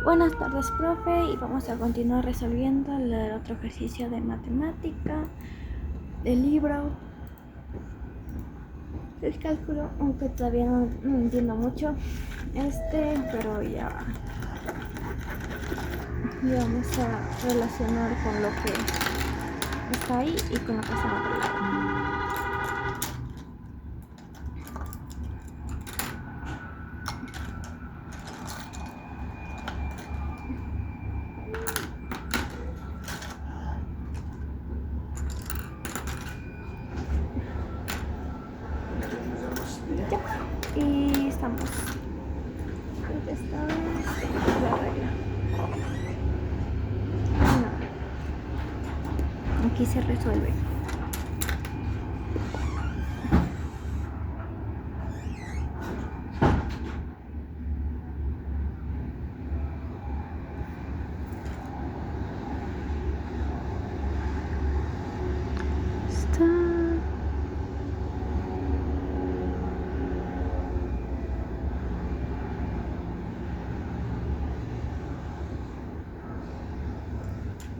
Buenas tardes, profe, y vamos a continuar resolviendo el otro ejercicio de matemática del libro. El cálculo, aunque todavía no entiendo mucho pero ya vamos a relacionar con lo que está ahí y con lo que está en otro lado. Y estamos. Creo que esta es la regla. No. Aquí se resuelve.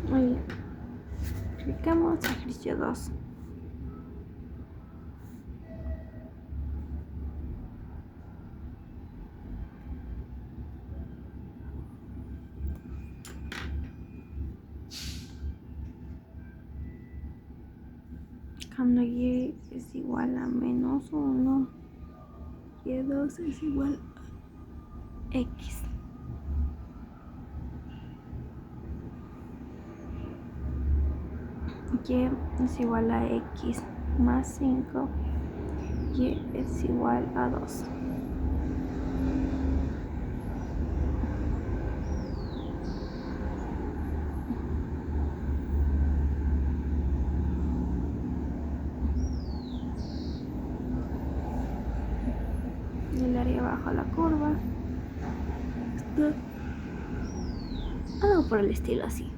Muy bien. Clicamos ejercicio 2. Cuando y es igual a menos 1, y2 es igual a x. Y es igual a x más 5, y es igual a 2. El área bajo la curva. Algo por el estilo así.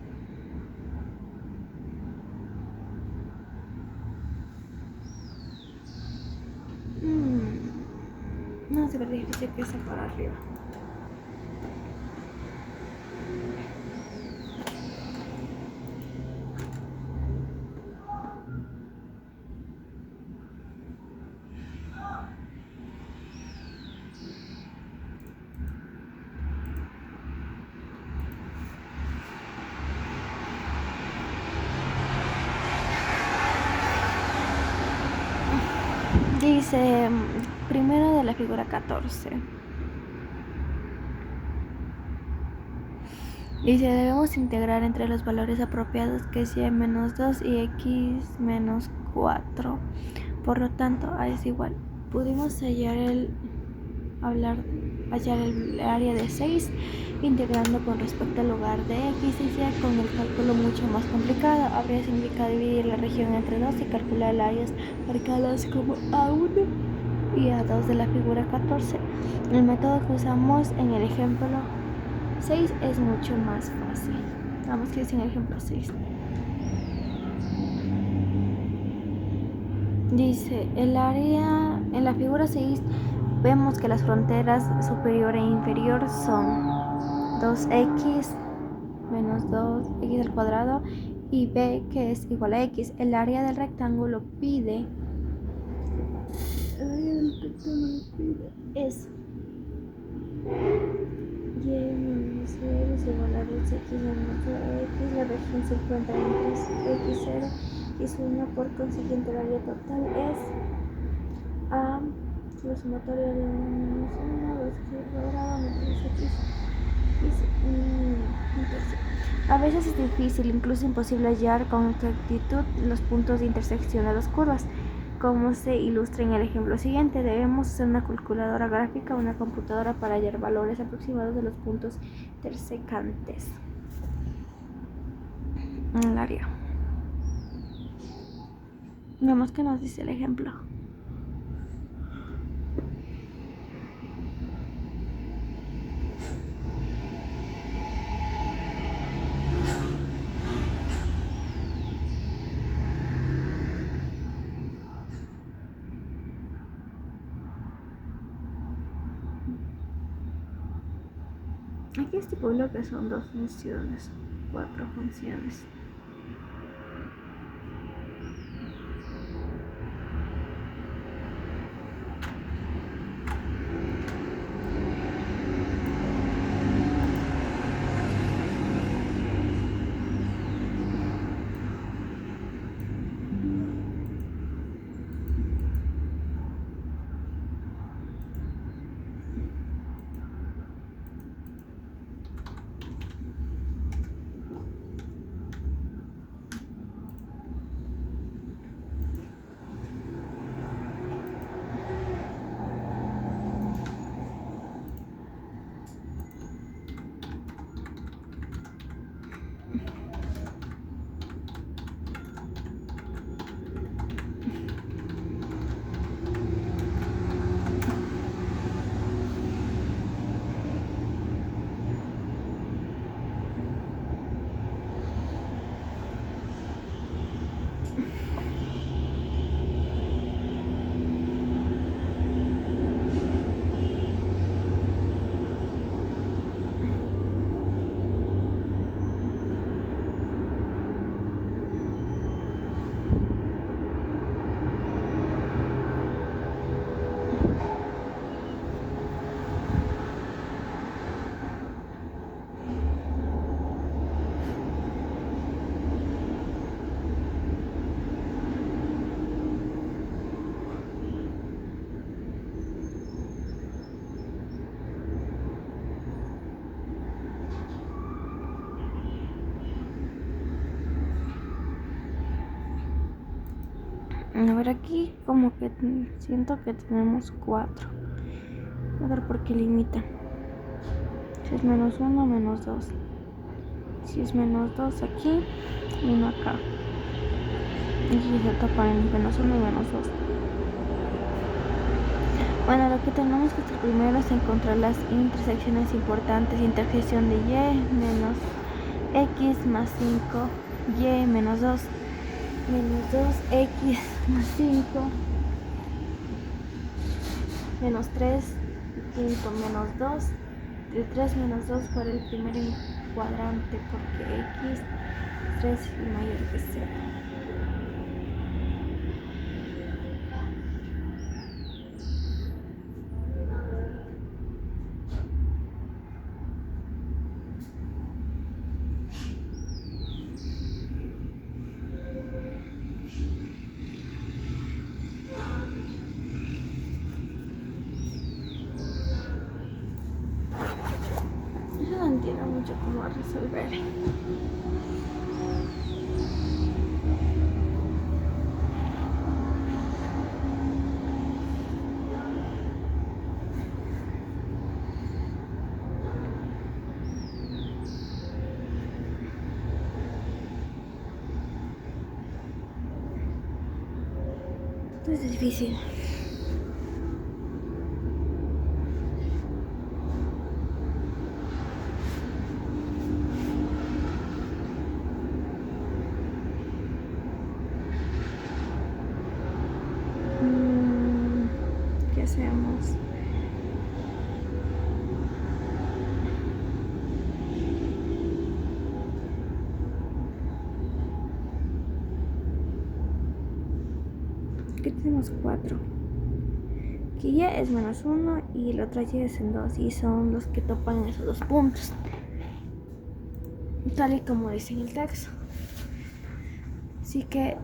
No se ve difícil que sea para arriba. Dice primero de la figura 14. Dice debemos integrar entre los valores apropiados que es y menos 2 y x menos 4. Por lo tanto, a es igual. Pudimos hallar el área de 6 integrando con respecto al lugar de x y y con el cálculo mucho más complicado. Habría significado dividir la región entre 2 y calcular áreas marcadas como A1 y A2 de la figura 14. El método que usamos en el ejemplo 6 es mucho más fácil. Vamos que es en el ejemplo 6. Dice, el área en la figura 6 vemos que las fronteras superior e inferior son 2x menos 2x al cuadrado y b que es igual a x. El área del rectángulo pide es y menos 0 es igual a 2x menos 2x. La región se encuentra entre x0 y x1, por consiguiente el área total es a la sumatoria de 1 menos 1, 2x cuadrado menos x. A veces es difícil, incluso imposible hallar con exactitud los puntos de intersección de las curvas. Como se ilustra en el ejemplo siguiente, debemos usar una calculadora gráfica o una computadora para hallar valores aproximados de los puntos intersecantes en el área. Veamos qué nos dice el ejemplo. Aquí aquí estipulo que son dos funciones, cuatro funciones. A ver, aquí como que siento que tenemos 4. A ver por qué limita. Si es menos 1, menos 2. Si es menos 2 aquí, 1 acá. Y se topa en menos 1 y menos 2. Bueno, lo que tenemos que hacer primero es encontrar las intersecciones importantes. Intersección de y menos x más 5, y menos 2. Menos 2x más 5 menos 3 quinto menos 2 de 3 menos 2 por el primer cuadrante porque x es 3 y mayor que 0. Yo no entiendo mucho cómo resolver. Es difícil. ¿Qué hacemos? Aquí tenemos 4. Aquí y es menos 1 y el otro y es en 2 y son los que topan en esos dos puntos. Tal y como dice en el texto. Así que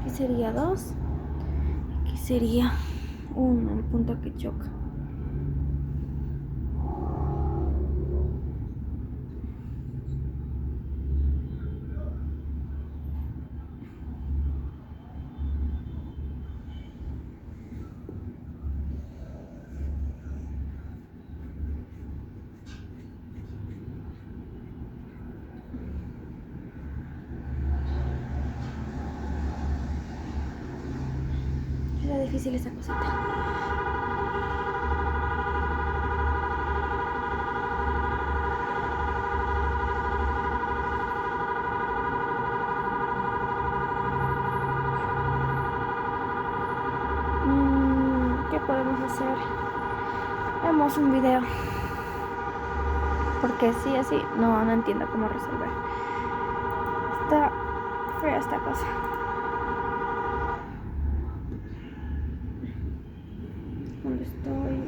aquí sería 2, aquí sería 1, el punto que choca. Era difícil esa cosita. vamos a hacer. Vemos un video. Porque sí, así no entiendo cómo resolver. Está fea esta cosa. ¿Dónde estoy?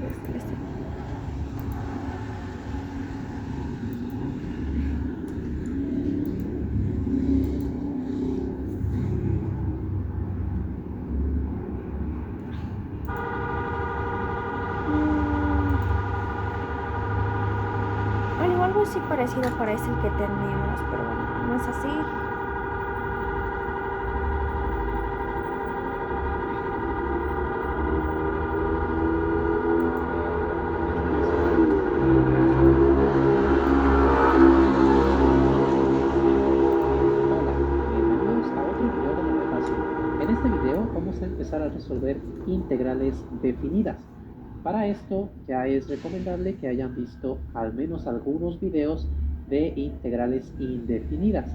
Bueno, algo así parecido parece el que tenemos, pero bueno, no es así. A resolver integrales definidas. Para esto ya es recomendable que hayan visto al menos algunos videos de integrales indefinidas.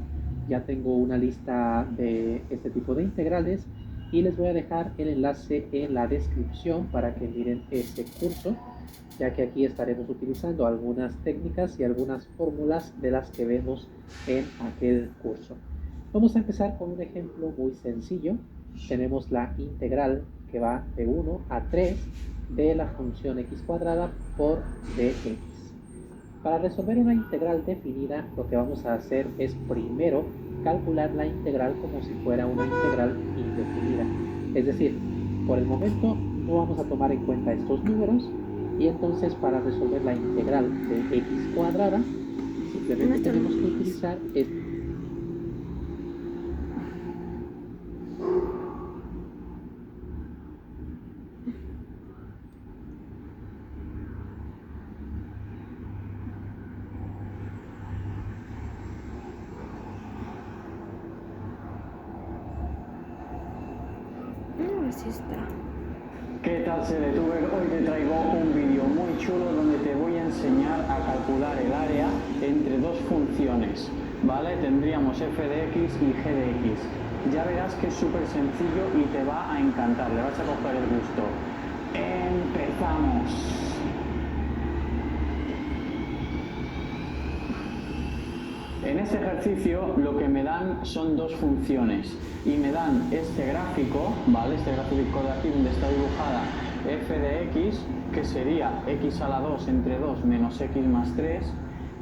Ya tengo una lista de este tipo de integrales y les voy a dejar el enlace en la descripción para que miren este curso, ya que aquí estaremos utilizando algunas técnicas y algunas fórmulas de las que vemos en aquel curso. Vamos a empezar con un ejemplo muy sencillo. Tenemos la integral que va de 1 a 3 de la función x cuadrada por dx. Para resolver una integral definida, lo que vamos a hacer es primero calcular la integral como si fuera una integral indefinida. Es decir, por el momento no vamos a tomar en cuenta estos números y entonces para resolver la integral de x cuadrada simplemente tenemos que utilizar Así está. ¿Qué tal, CDTuber? Hoy te traigo un vídeo muy chulo donde te voy a enseñar a calcular el área entre dos funciones, ¿vale? Tendríamos f de x y g de x. Ya verás que es súper sencillo y te va a encantar, le vas a coger el gusto. ¡Empezamos! En este ejercicio lo que me dan son dos funciones y me dan este gráfico, ¿vale? Este gráfico de aquí donde está dibujada f de x, que sería x a la 2 entre 2 menos x más 3,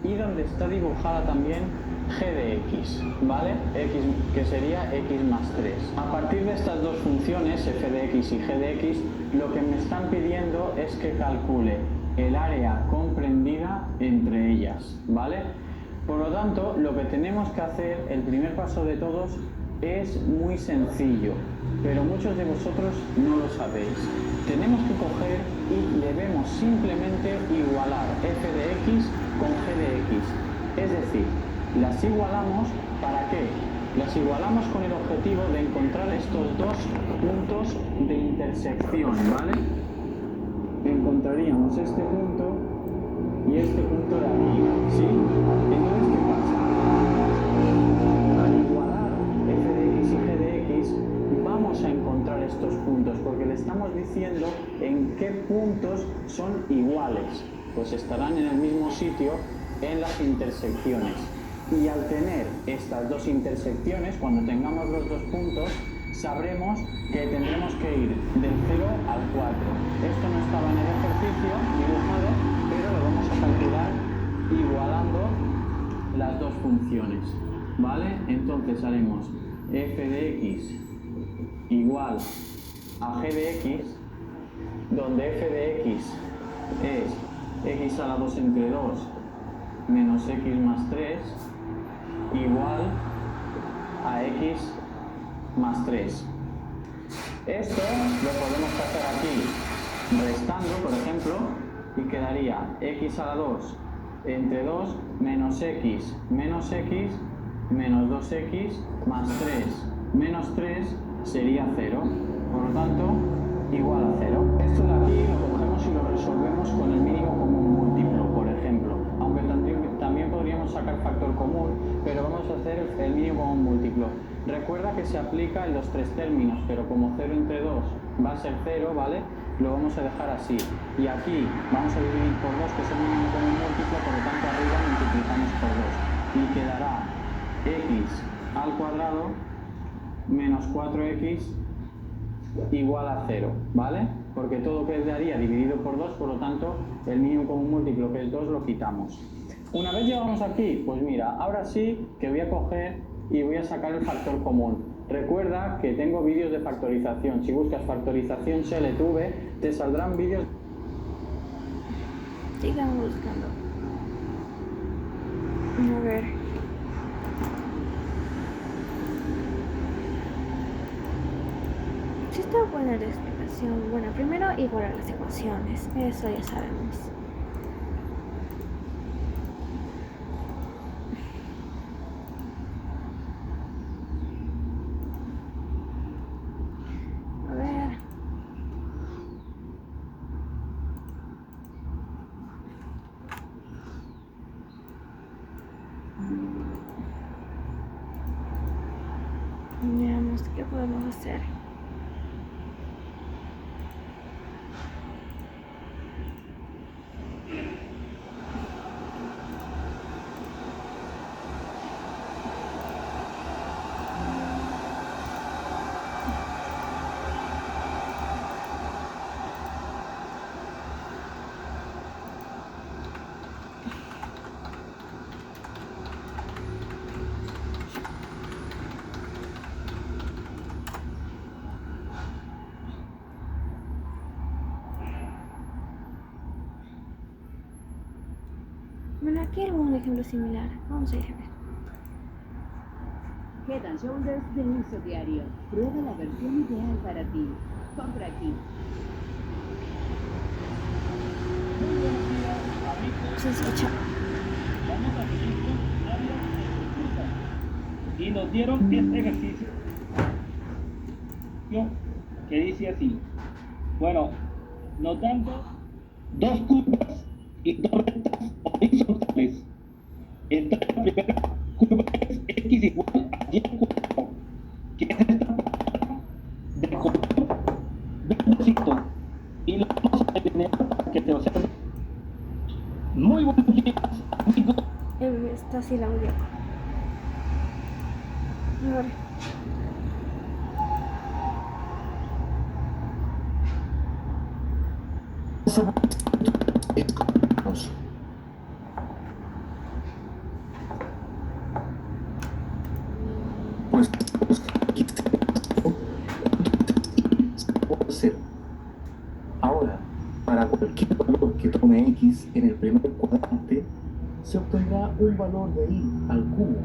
y donde está dibujada también g de x, ¿vale? X, que sería x más 3. A partir de estas dos funciones, f de x y g de x, lo que me están pidiendo es que calcule el área comprendida entre ellas, ¿vale? Por lo tanto, lo que tenemos que hacer, el primer paso de todos, es muy sencillo, pero muchos de vosotros no lo sabéis. Tenemos que coger y debemos simplemente igualar f de x con g de x. Es decir, las igualamos, ¿para qué? Las igualamos con el objetivo de encontrar estos dos puntos de intersección, ¿vale? Encontraríamos este punto y este punto de aquí, ¿sí? Entonces, ¿qué pasa? Al igualar f de x y g de x, vamos a encontrar estos puntos, porque le estamos diciendo en qué puntos son iguales. Pues estarán en el mismo sitio en las intersecciones. Y al tener estas dos intersecciones, cuando tengamos los dos puntos, sabremos que tendremos que ir del 0 al 4. Esto no estaba en el ejercicio dibujado, pero lo vamos a calcular igualando las dos funciones, ¿vale? Entonces haremos f de x igual a g de x, donde f de x es x a la 2 entre 2 menos x más 3 igual a x más 3. Esto lo podemos hacer aquí restando, por ejemplo, y quedaría x a la 2 entre 2 menos x menos 2x más 3 menos 3 sería 0. Por lo tanto, igual a 0. Esto de aquí lo cogemos y lo resolvemos con el mínimo común múltiplo, por ejemplo. Aunque también podríamos sacar factor común, pero vamos a hacer el mínimo común múltiplo. Recuerda que se aplica en los tres términos, pero como 0 entre 2 va a ser 0, ¿vale? lo vamos a dejar así. Y aquí vamos a dividir por 2, que es el mínimo común múltiplo, por lo tanto arriba multiplicamos por 2. Y quedará x al cuadrado menos 4x igual a 0, ¿vale? Porque todo quedaría dividido por 2, por lo tanto el mínimo común múltiplo, que es 2, lo quitamos. Una vez llegamos aquí, pues mira, ahora sí que voy a coger y voy a sacar el factor común. Recuerda que tengo vídeos de factorización. Si buscas factorización SLTV, te saldrán vídeos. Sigan buscando. A ver. Sí está buena la explicación. Bueno, primero igualar las ecuaciones. Eso ya sabemos. A ver. Veamos qué podemos hacer. Bueno, aquí hay algún ejemplo similar. Vamos a ir a ver. Head and Shoulders de uso diario. Prueba la versión ideal para ti. Compra aquí. Se escucha. Vamos a seguir con áreas de disputa. Y nos dieron este ejercicio que dice así. Bueno, nos dan dos curvas y dos rectas horizontales. Entonces la primera curva es x igual a y al cuadrado, que es esta palabra del color verdecito. Y lo vamos a detener para que te observen. Muy buenos días, amigos. Está así el audio. A ver. Pues aquí se puede hacer. Ahora, para cualquier valor que tome x en el primer cuadrante, se obtendrá un valor de y al cubo.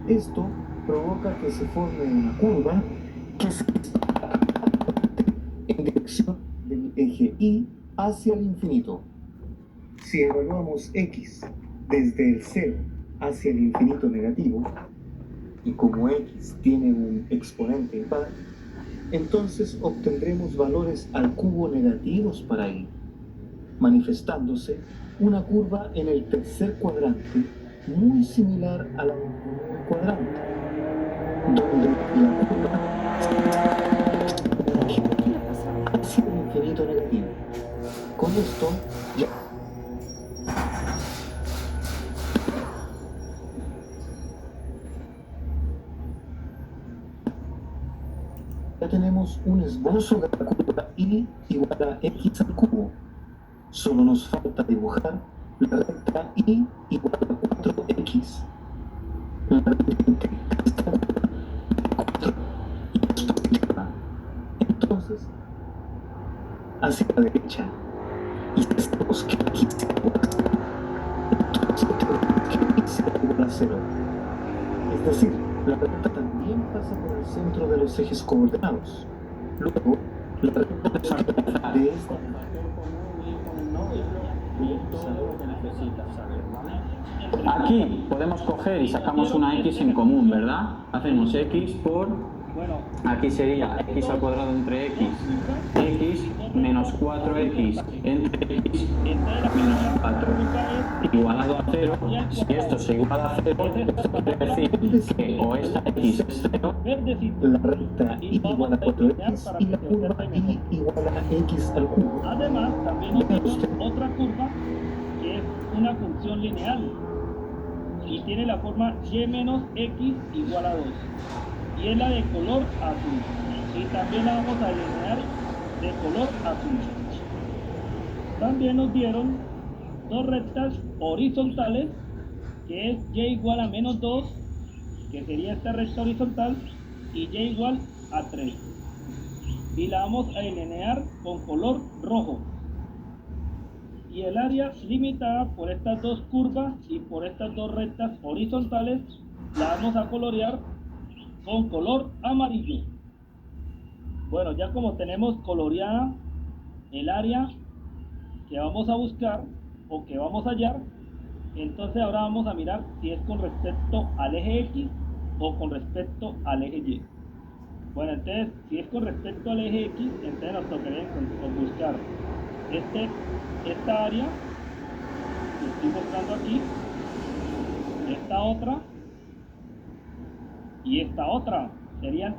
Esto provoca que se forme una curva que se dispara en dirección del eje y hacia el infinito. Si evaluamos x desde el 0 hacia el infinito negativo, y como x tiene un exponente impar, entonces obtendremos valores al cubo negativos para y, manifestándose una curva en el tercer cuadrante muy similar a la del primer cuadrante, donde la curva hacia el infinito negativo. Con esto ya tenemos un esbozo de la curva y igual a x al cubo. Solo nos falta dibujar la recta y igual a 4x. La vertiente está 4 y es positiva. Entonces, hacia la derecha. Y si hacemos que x sea igual a 0, entonces tenemos que x sea igual a 0. Es decir, la recta también pasa por el centro de los ejes coordenados. Luego, la recta de esta Factor común, y común múltiplo y todo lo que necesitas saber, ¿vale? Aquí podemos coger y sacamos una x en común, ¿verdad? Hacemos x por Bueno, Aquí sería x al cuadrado entre x menos 4x entre x entonces la menos primera 4 curva es igualado a 0. Si esto se iguala a 0, esto quiere decir que o esta x es 0, verdecito. La recta Y y vamos igual a a delinear 4x para y que la se curva observe mejor. y igual a x al cubo. Además, también nos dieron otra curva que es una función lineal y tiene la forma y menos x igual a 2 y es la de color azul y también la vamos a delinear de color azul. También nos dieron dos rectas horizontales que es y igual a menos 2, que sería esta recta horizontal, y y igual a 3 y la vamos a delinear con color rojo. Y el área limitada por estas dos curvas y por estas dos rectas horizontales la vamos a colorear con color amarillo. Bueno, ya como tenemos coloreada el área que vamos a buscar o que vamos a hallar, entonces ahora vamos a mirar si es con respecto al eje X o con respecto al eje Y. Bueno, entonces si es con respecto al eje X, entonces nos tocaría buscar esta área que estoy mostrando aquí, esta otra y esta otra. Serían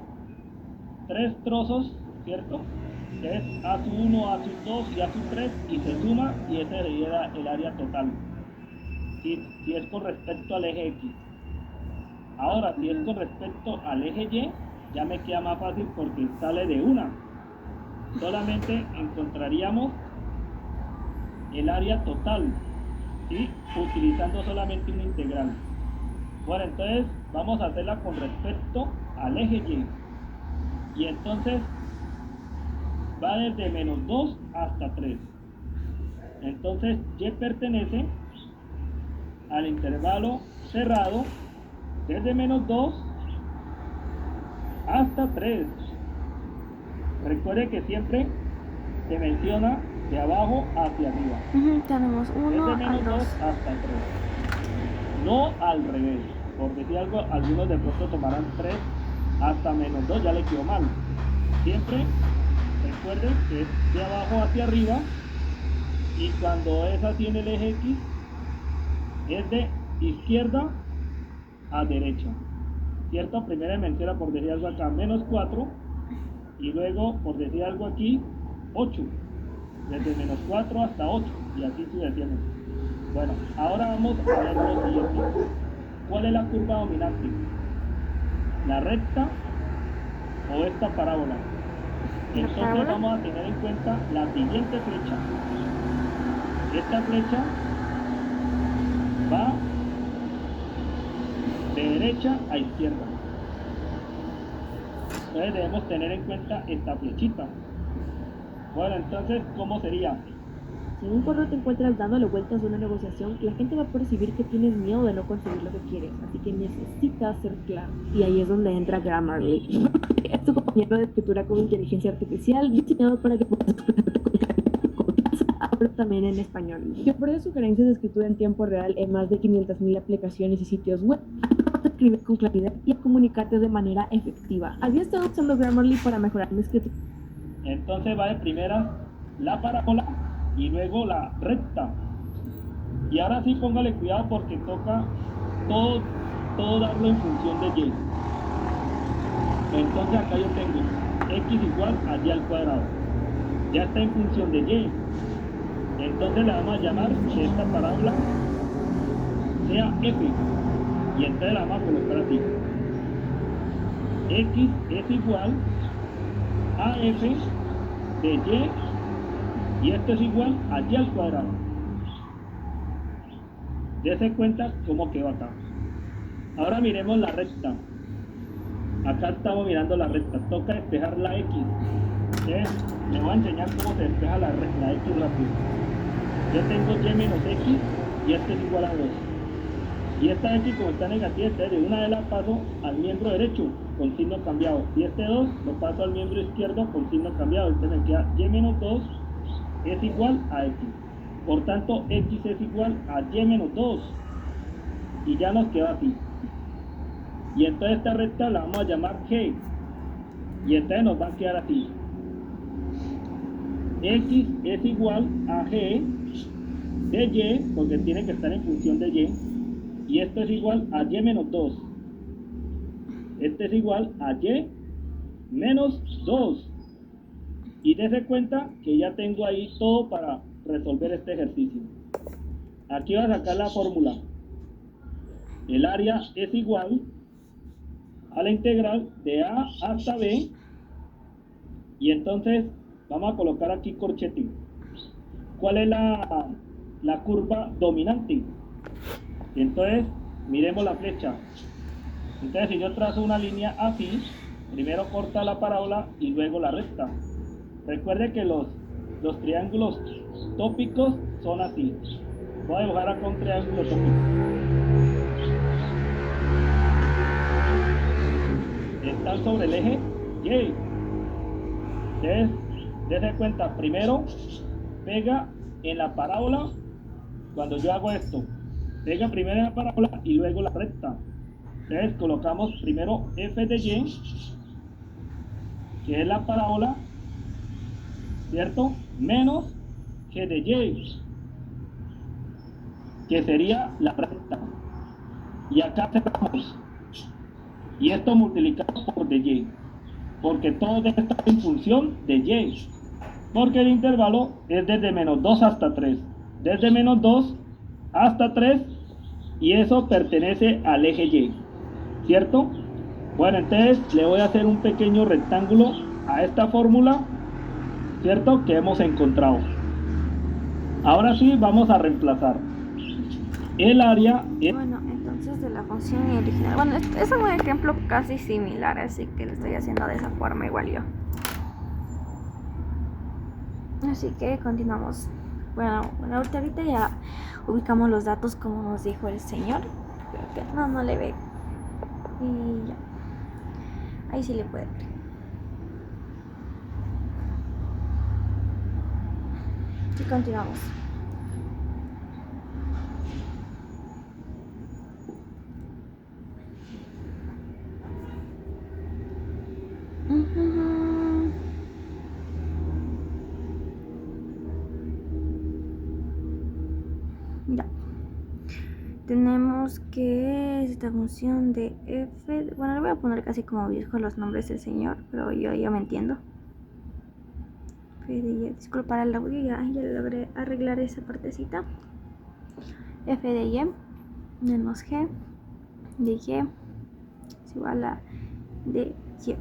tres trozos, ¿cierto? Que es A1, A2 y A3 y se suma y ese sería el área total. Si es con respecto al eje X. Ahora, si es con respecto al eje Y, ya me queda más fácil porque sale de una. Solamente encontraríamos el área total, ¿sí? Utilizando solamente una integral. Bueno, entonces vamos a hacerla con respecto al eje Y. Y entonces va desde menos 2 hasta 3. Entonces Y pertenece al intervalo cerrado desde menos 2 hasta 3. Recuerde que siempre se menciona de abajo hacia arriba. Tenemos 1 Desde al menos 2 2. hasta 3. No al revés. Por decir algo, algunos de pronto tomarán 3 hasta menos 2, ya le quedó mal. Siempre recuerden que es de abajo hacia arriba y cuando es así en el eje X es de izquierda a derecha, ¿cierto? Primero menciona, por decir algo acá, menos 4 y luego, por decir algo aquí, 8, desde menos 4 hasta 8 y así sucesivamente. Bueno, ahora vamos a ver lo siguiente. ¿Cuál es la curva dominante? ¿La recta o esta parábola? Entonces vamos a tener en cuenta la siguiente flecha. Esta flecha va de derecha a izquierda. Entonces debemos tener en cuenta esta flechita. Bueno, entonces, ¿cómo sería? Si en un foro te encuentras dándole vueltas a una negociación, la gente va a percibir que tienes miedo de no conseguir lo que quieres, así que necesitas ser claro. Y ahí es donde entra Grammarly. Es tu compañero de escritura con inteligencia artificial diseñado para que puedas ahora también en español. Que ofrece sugerencias de escritura en tiempo real en más de 500,000 aplicaciones y sitios web. Vas a escribir con claridad y a comunicarte de manera efectiva. Había estado usando Grammarly para mejorar mi escritura. Entonces va de primera la parábola y luego la recta. Y ahora sí póngale cuidado porque toca todo darlo en función de Y. Entonces acá yo tengo X igual a Y al cuadrado. Ya está en función de Y. Entonces le vamos a llamar que esta parábola sea F. Y entonces la vamos a colocar así. X es igual a F de Y esto es igual a Y al cuadrado. Dese cuenta cómo quedó acá. Ahora miremos la recta. Acá estamos mirando la recta. Toca despejar la X. Les voy a enseñar cómo se despeja la X rápido. Yo tengo Y menos X y esto es igual a 2. Y esta X como está negativa, de una vez la paso al miembro derecho con signo cambiado. Y este 2 lo paso al miembro izquierdo con signo cambiado. Entonces me queda Y menos 2 es igual a X. Por tanto, X es igual a Y menos 2. Y ya nos queda así. Y entonces esta recta la vamos a llamar G. Y entonces nos va a quedar así. X es igual a G de Y, porque tiene que estar en función de Y. Y esto es igual a Y menos 2. Este es igual a Y menos 2. Y dése cuenta que ya tengo ahí todo para resolver este ejercicio. Aquí voy a sacar la fórmula. El área es igual a la integral de A hasta B. Y entonces vamos a colocar aquí corchete. ¿Cuál es la curva dominante? Entonces miremos la flecha. Entonces si yo trazo una línea así, primero corta la parábola y luego la recta. Recuerde que los triángulos tópicos son así. Voy a dibujar acá un triángulo tópico. Están sobre el eje Y. Entonces, dése cuenta, primero pega en la parábola. Cuando yo hago esto, pega primero en la parábola y luego la recta. Entonces colocamos primero f de y, que es la parábola, ¿cierto? Menos g de y, que sería la recta. Y acá cerramos. Y esto multiplicamos por de y, porque todo debe estar en función de y. Porque el intervalo es desde menos 2 hasta 3. Desde menos 2 hasta 3. Y eso pertenece al eje Y, ¿cierto? Bueno, entonces le voy a hacer un pequeño rectángulo a esta fórmula, ¿cierto? Que hemos encontrado. Ahora sí vamos a reemplazar. El área es... Bueno, entonces de la función original. Bueno, es un ejemplo casi similar, así que lo estoy haciendo de esa forma igual yo. Así que continuamos. Bueno, ahorita ya ubicamos los datos como nos dijo el señor. Creo que no le ve. Y ya. Ahí sí le puede ver. Y continuamos. Ya. Tenemos que esta función de f, bueno, le voy a poner casi como dijo los nombres del señor, pero yo ya me entiendo. F de y, disculpa el audio, ya logré arreglar esa partecita. F de y menos g de y es igual a de y.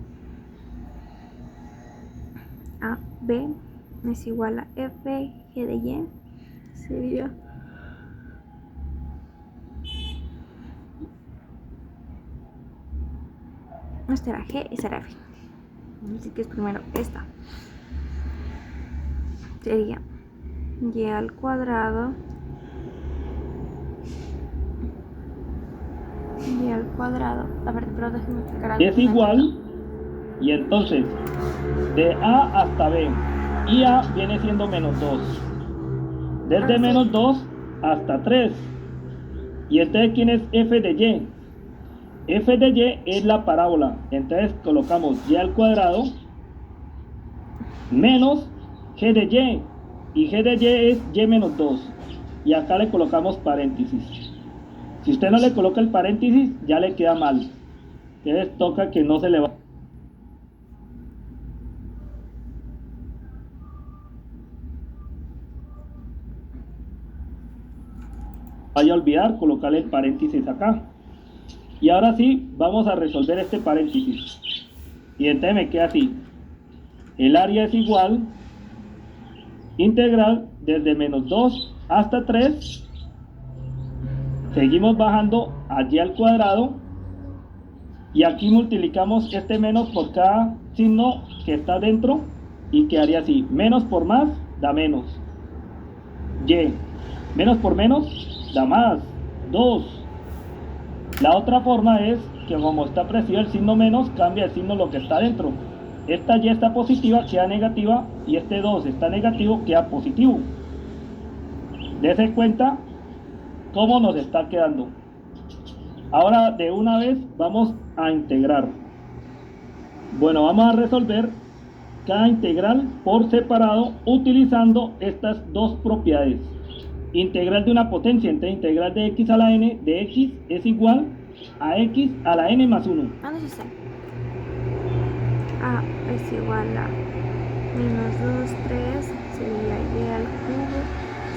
A b es igual a f g de y, sería esta era g, esta era f, así que es primero esta, sería y al cuadrado a ver, pero déjenme explicar algo. Es igual, y entonces de A hasta B, y A viene siendo menos 2, desde menos 2 hasta 3. Y este, ¿quién es f de y? F de y es la parábola, entonces colocamos y al cuadrado menos g de y g de y es y menos 2, y acá le colocamos paréntesis. Si usted no le coloca el paréntesis, ya le queda mal, entonces toca que no se le vaya a olvidar colocarle el paréntesis acá. Y ahora sí, vamos a resolver este paréntesis. Y entonces me queda así. El área es igual, integral desde menos 2 hasta 3. Seguimos bajando a y al cuadrado. Y aquí multiplicamos este menos por cada signo que está dentro. Y quedaría así. Menos por más da menos. Y. Menos por menos da más. 2. La otra forma es que como está presidido el signo menos, cambia el signo lo que está dentro. Esta y está positiva, queda negativa, y este 2 está negativo, queda positivo. Dese cuenta cómo nos está quedando. Ahora de una vez vamos a integrar. Bueno, vamos a resolver cada integral por separado utilizando estas dos propiedades. Integral de una potencia, entonces integral de x a la n de x es igual a x a la n más 1. Ah, no sé. A es igual a menos 2, 3, sería y al cubo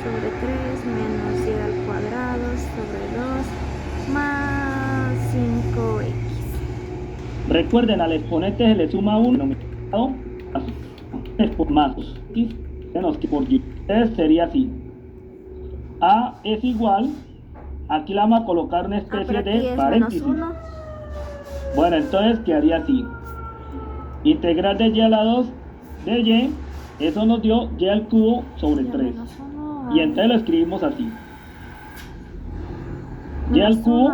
sobre 3 menos y al cuadrado sobre 2 más 5x. Recuerden, al exponente se le suma 1 más x menos que por y. Entonces sería así. A es igual, aquí la vamos a colocar una especie de paréntesis. Bueno, entonces quedaría así. Integral de y a la 2 de y, eso nos dio y al cubo sobre 3. Y entonces lo escribimos así. Y al cubo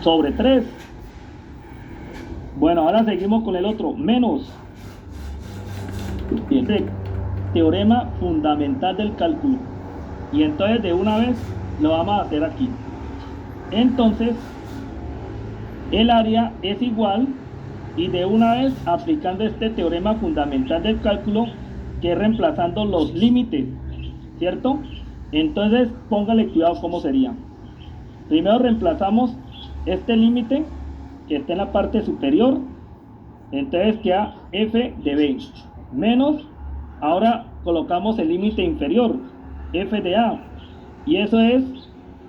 sobre 3. Bueno, ahora seguimos con el otro, menos. Teorema fundamental del cálculo. Y entonces de una vez lo vamos a hacer aquí. Entonces, el área es igual, y de una vez aplicando este teorema fundamental del cálculo, que es reemplazando los límites, ¿cierto? Entonces, póngale cuidado cómo sería. Primero reemplazamos este límite que está en la parte superior, entonces queda f de b, menos, ahora colocamos el límite inferior, f de a, y eso es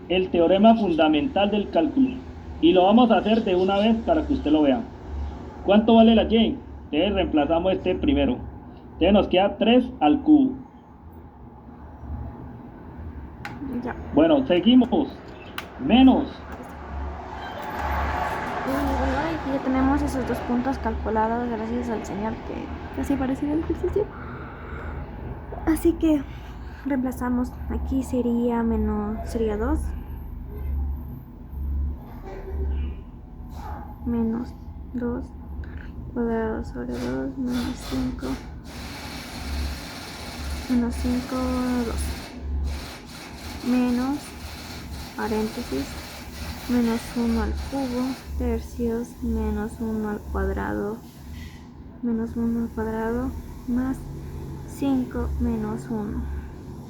el teorema fundamental del cálculo, y lo vamos a hacer de una vez para que usted lo vea. ¿Cuánto vale la y? Entonces reemplazamos este primero, entonces nos queda 3 al cubo. Ya. Bueno, seguimos, menos. Ya tenemos esos dos puntos calculados gracias al señor que casi parecía el ejercicio. Así que reemplazamos, aquí sería 2 menos 2 cuadrado sobre 2 menos 5 2 menos paréntesis menos 1 al cubo tercios menos 1 al cuadrado más 5 menos 1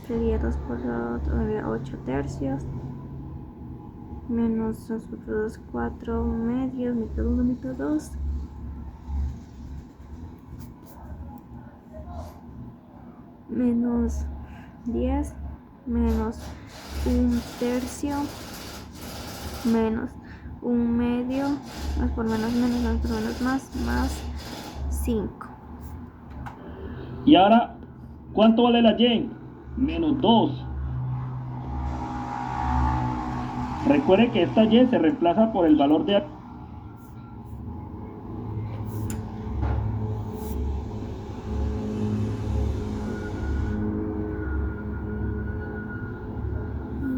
sería 2 por 2, 8 tercios menos 2 por 2, 4 medios, mitad 1, mitad 2 menos 10 menos 1 tercio menos 1 medio, más por menos menos, más por menos más 5. Y ahora, ¿cuánto vale la y? Menos 2. Recuerde que esta y se reemplaza por el valor de...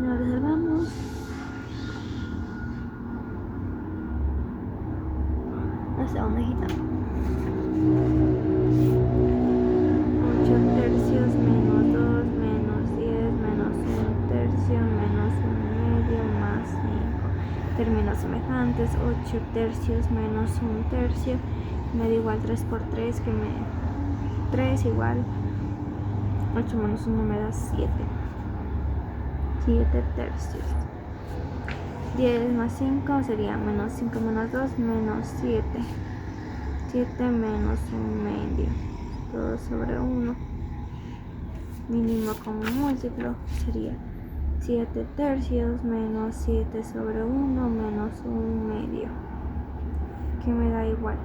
Lo reservamos. La segunda hojita. 8 tercios menos 2 menos 10 menos 1 tercio menos 1 medio más 5. Términos semejantes. 8 tercios menos 1 tercio. Medio igual 3 por 3 que me... 3 igual 8 menos 1 me da 7. 7 tercios. 10 más 5 sería menos 5 menos 2 menos 7. 7 menos 1 medio. Todo sobre 1. Mínimo como múltiplo sería 7 tercios menos 7 sobre 1 menos 1 medio. Que me da igual.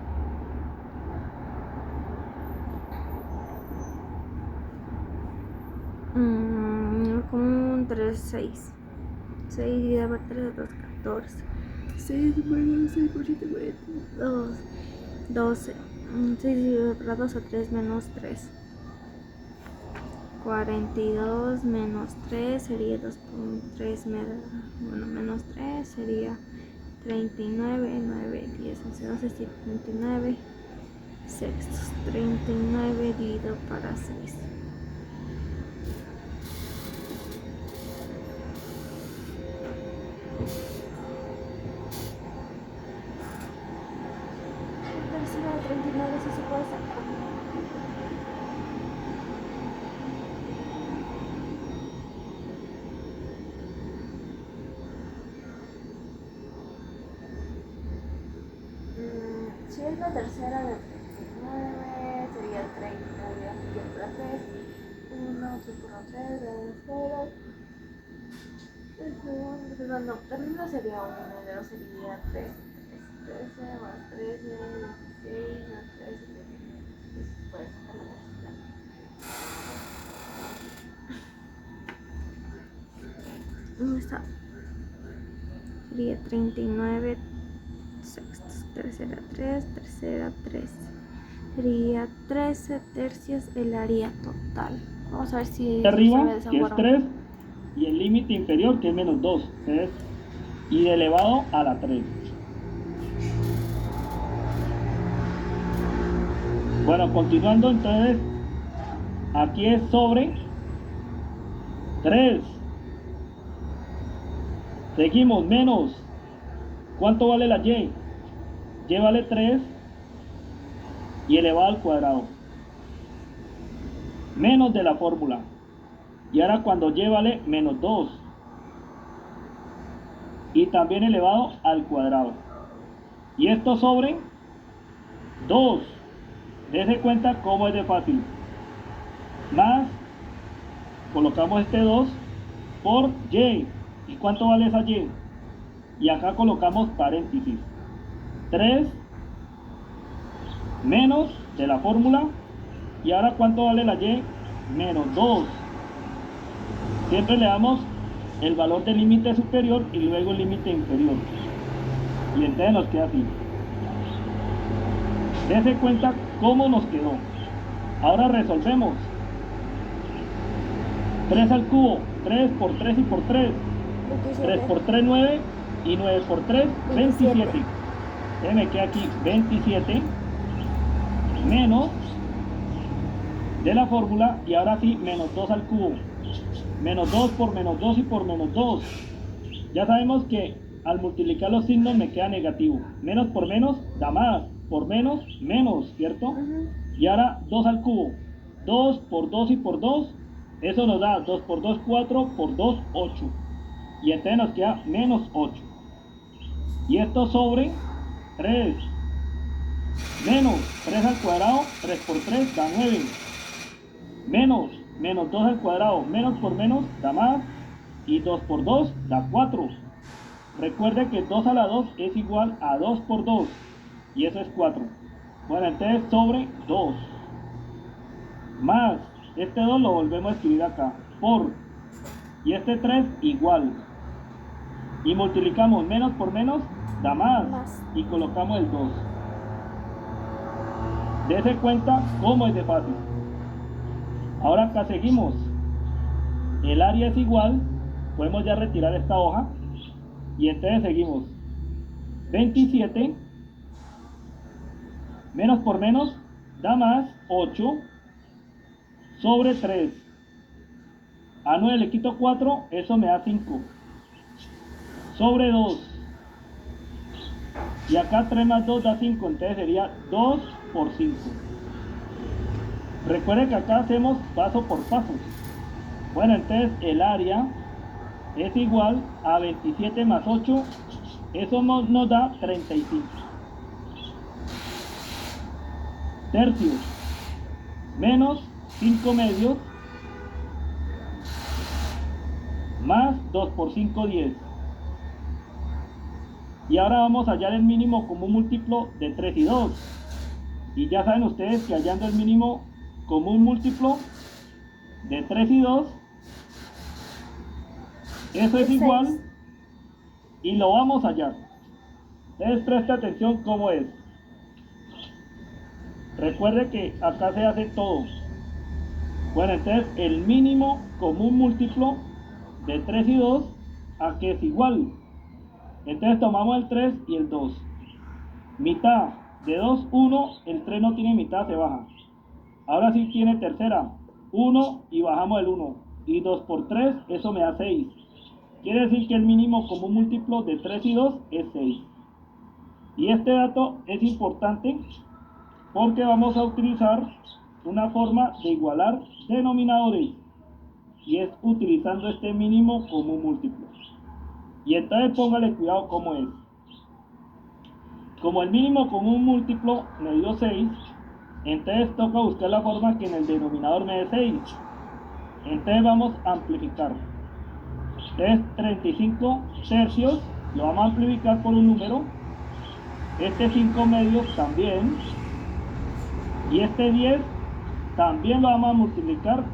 Como un 3, 6. 6 dividido por 3 da 14. 6 menos 6 por 7, 42. 12. 6 dividido por 2 a 3 menos 3. 42 menos 3 sería 2 por 3 menos 3 sería 39, 9, 10, 11, 12, 7, 29 sextos. 39 dividido para 6. 39 sí se puede sacar. Si es la tercera de 39, sería 30 de para 3, 1, 3 por 3, de 0. El segundo, no, la primera sería 1, el de 2 sería 13, 13 más 13, 16 más 13, 13. Puedes sacar la tercera. ¿Dónde está? Sería 39 sextos, tercera 3, tercera 3. Sería 13 tercios el área total. Vamos a ver si Arriba, se me que es desaguaron. 3, y el límite inferior, que es menos 2, ¿ves? Y de elevado a la 3. Bueno, continuando, entonces, aquí es sobre 3. Seguimos, menos. ¿Cuánto vale la y? Y vale 3 y elevado al cuadrado. Menos de la fórmula. Y ahora cuando y vale menos 2. Y también elevado al cuadrado. Y esto sobre 2. Dese cuenta cómo es de fácil. Más, colocamos este 2 por y. ¿Y cuánto vale esa y? Y acá colocamos paréntesis. 3 menos de la fórmula. Y ahora ¿cuánto vale la y? Menos 2. Siempre le damos el valor del límite superior y luego el límite inferior. Y entonces nos queda así. Dese cuenta cómo nos quedó. Ahora resolvemos. 3 al cubo, 3 por 3 y por 3. 3 por 3, 9. Y 9 por 3, 27. Entonces me queda aquí 27 menos de la fórmula. Y ahora sí, menos 2 al cubo. Menos 2 por menos 2 y por menos 2. Ya sabemos que al multiplicar los signos me queda negativo. Menos por menos da más. Por menos, menos, ¿cierto? Y ahora 2 al cubo. 2 por 2 y por 2. Eso nos da 2 por 2, 4, por 2, 8. Y entonces nos queda menos 8. Y esto sobre 3. Menos 3 al cuadrado, 3 por 3 da 9. Menos 2 al cuadrado, menos por menos da más. Y 2 por 2 da 4. Recuerde que 2 a la 2 es igual a 2 por 2. Y eso es 4. Bueno, entonces sobre 2. Más, este 2 lo volvemos a escribir acá. Por. Y este 3 igual. Y multiplicamos menos por menos da más. Y colocamos el 2. Dese cuenta cómo es de fácil. Ahora acá seguimos. El área es igual. Podemos ya retirar esta hoja. Y entonces seguimos. 27 menos por menos da más 8 sobre 3. A 9 le quito 4, eso me da 5. Sobre 2. Y acá 3 más 2 da 5, entonces sería 2 por 5. Recuerden que acá hacemos paso por paso. Bueno, entonces el área es igual a 27 más 8. Eso nos da 35. Tercios menos 5 medios más 2 por 5, 10. Y ahora vamos a hallar el mínimo común múltiplo de 3 y 2. Y ya saben ustedes que hallando el mínimo común múltiplo de 3 y 2, eso es igual, y lo vamos a hallar. Entonces presta atención cómo es. Recuerde que acá se hace todo. Bueno, entonces el mínimo común múltiplo de 3 y 2, ¿a qué es igual? Entonces tomamos el 3 y el 2. Mitad de 2, 1, el 3 no tiene mitad, se baja. Ahora sí tiene tercera, 1 y bajamos el 1. Y 2 por 3, eso me da 6. Quiere decir que el mínimo común múltiplo de 3 y 2 es 6. Y este dato es importante porque vamos a utilizar una forma de igualar denominadores, y es utilizando este mínimo común múltiplo. Y entonces póngale cuidado cómo es. Como el mínimo común múltiplo me dio 6, entonces toca buscar la forma que en el denominador me dé 6. Entonces vamos a amplificar. Entonces 35 tercios lo vamos a amplificar por un número. Este 5 medios también. Y este 10 también lo vamos a multiplicar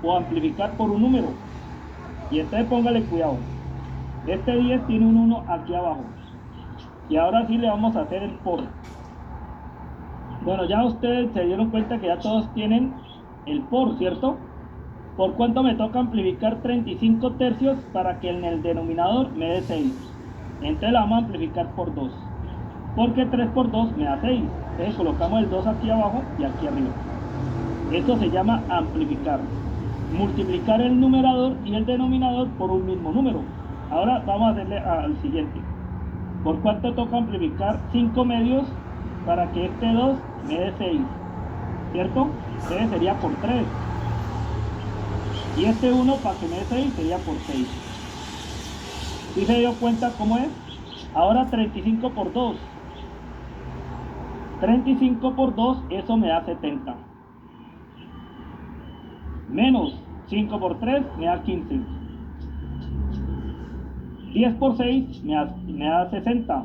o amplificar por un número. Y entonces póngale cuidado. Este 10 tiene un 1 aquí abajo. Y ahora sí le vamos a hacer el por. Bueno, ya ustedes se dieron cuenta que ya todos tienen el por, ¿cierto? ¿Por cuánto me toca amplificar 35 tercios para que en el denominador me dé 6? Entonces la vamos a amplificar por 2. Porque 3 por 2 me da 6. Entonces colocamos el 2 aquí abajo y aquí arriba. Esto se llama amplificar. Multiplicar el numerador y el denominador por un mismo número. Ahora vamos a hacerle al siguiente. ¿Por cuánto toca amplificar 5 medios para que este 2 me dé 6? ¿Cierto? Entonces sería por 3. Y este 1 para que me dé 6 sería por 6. ¿Sí se dio cuenta cómo es? Ahora 35 por 2. 35 por 2, eso me da 70. Menos 5 por 3 me da 15. 10 por 6 me da 60.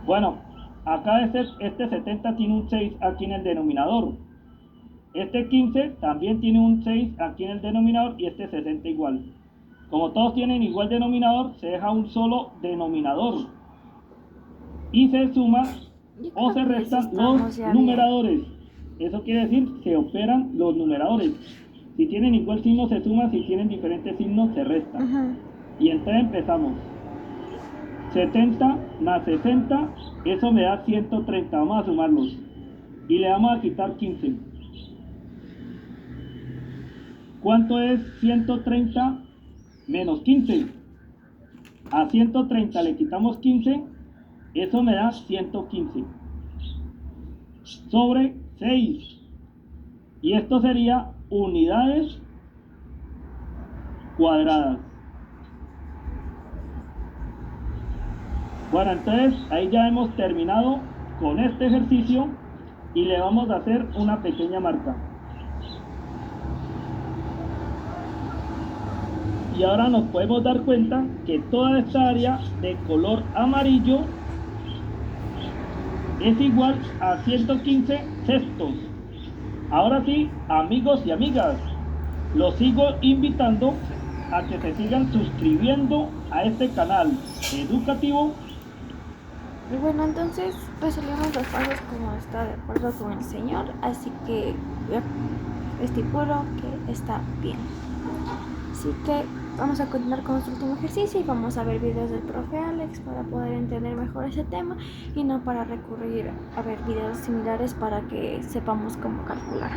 Bueno, acá este 70 tiene un 6 aquí en el denominador. Este 15 también tiene un 6 aquí en el denominador y este 60 igual. Como todos tienen igual denominador, se deja un solo denominador. Y se suma o se restan los numeradores. Eso quiere decir, se operan los numeradores. Si tienen igual signo se suma, si tienen diferentes signos se restan. Y entonces empezamos. 70 más 60, eso me da 130. Vamos a sumarlos. Y le vamos a quitar 15. ¿Cuánto es 130 menos 15? A 130 le quitamos 15, eso me da 115. Sobre 6. Y esto sería unidades cuadradas. Bueno, entonces ahí ya hemos terminado con este ejercicio y le vamos a hacer una pequeña marca. Y ahora nos podemos dar cuenta que toda esta área de color amarillo es igual a 115 sextos. Ahora sí, amigos y amigas, los sigo invitando a que se sigan suscribiendo a este canal educativo. Y bueno, entonces resolvimos los pasos como está de acuerdo con el señor, así que estipulo que está bien. Así que vamos a continuar con nuestro último ejercicio y vamos a ver videos del profe Alex para poder entender mejor ese tema y no para recurrir a ver videos similares para que sepamos cómo calcular.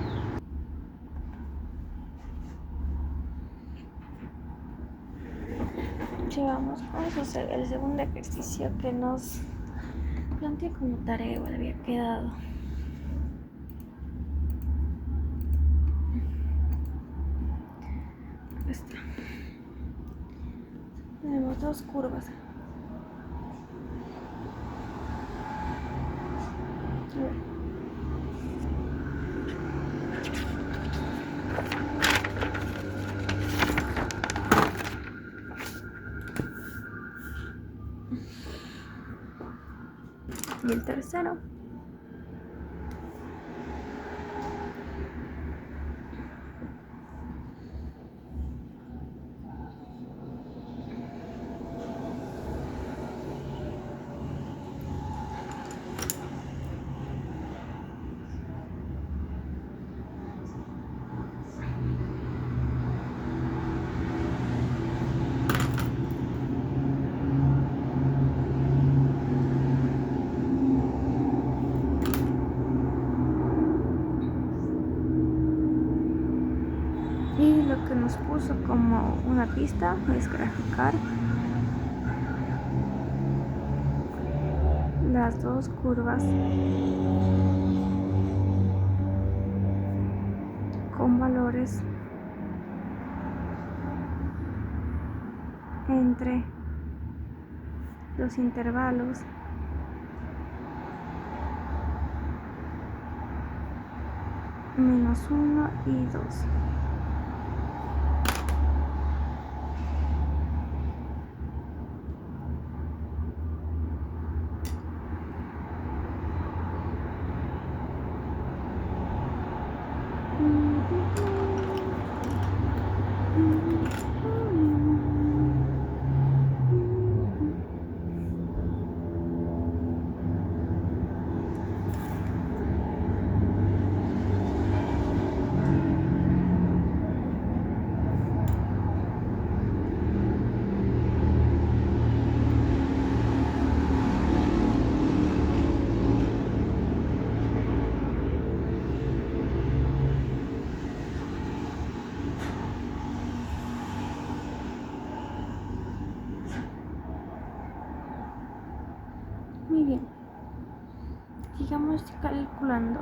Vamos a hacer el segundo ejercicio que nos planteé como tarea, igual había quedado. Acá está. Tenemos dos curvas. A ver. Y el tercero. Y lo que nos puso como una pista es graficar la las dos curvas con valores entre los intervalos -1 y 2. Muy bien, sigamos calculando.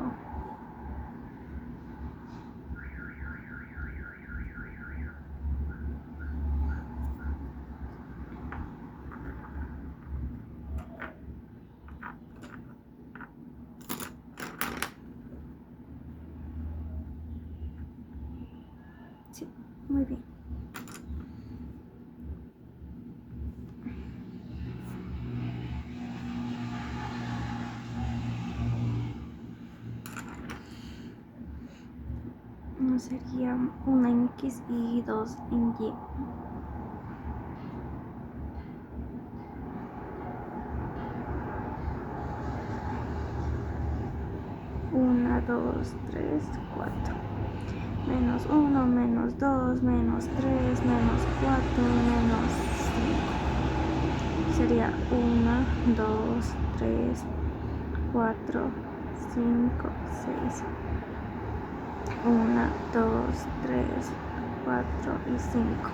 Sí, muy bien. Sería 1 en X y 2 en Y. Una, dos, tres, cuatro. -1, -2, -3, -4, -5. Sería 1, 2, 3, 4, 5, 6. 1, 2, 3, 4 y 5.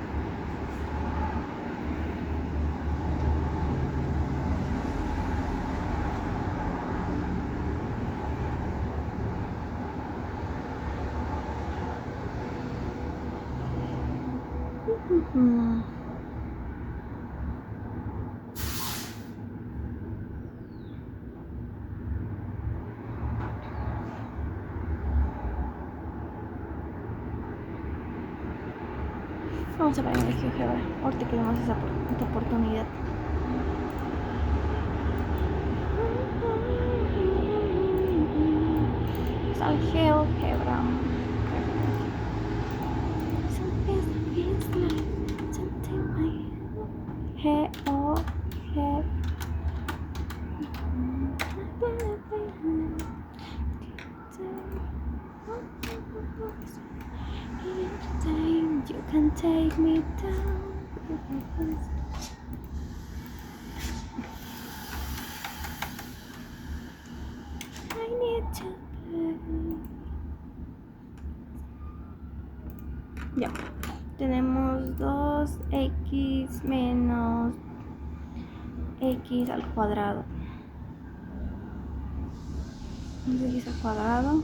Vamos a ver en el GeoGebra, ahorita que vemos esta oportunidad. Es al GeoGebra. You can take me down. I need to play. Ya, tenemos 2x menos x al cuadrado. 2x al cuadrado.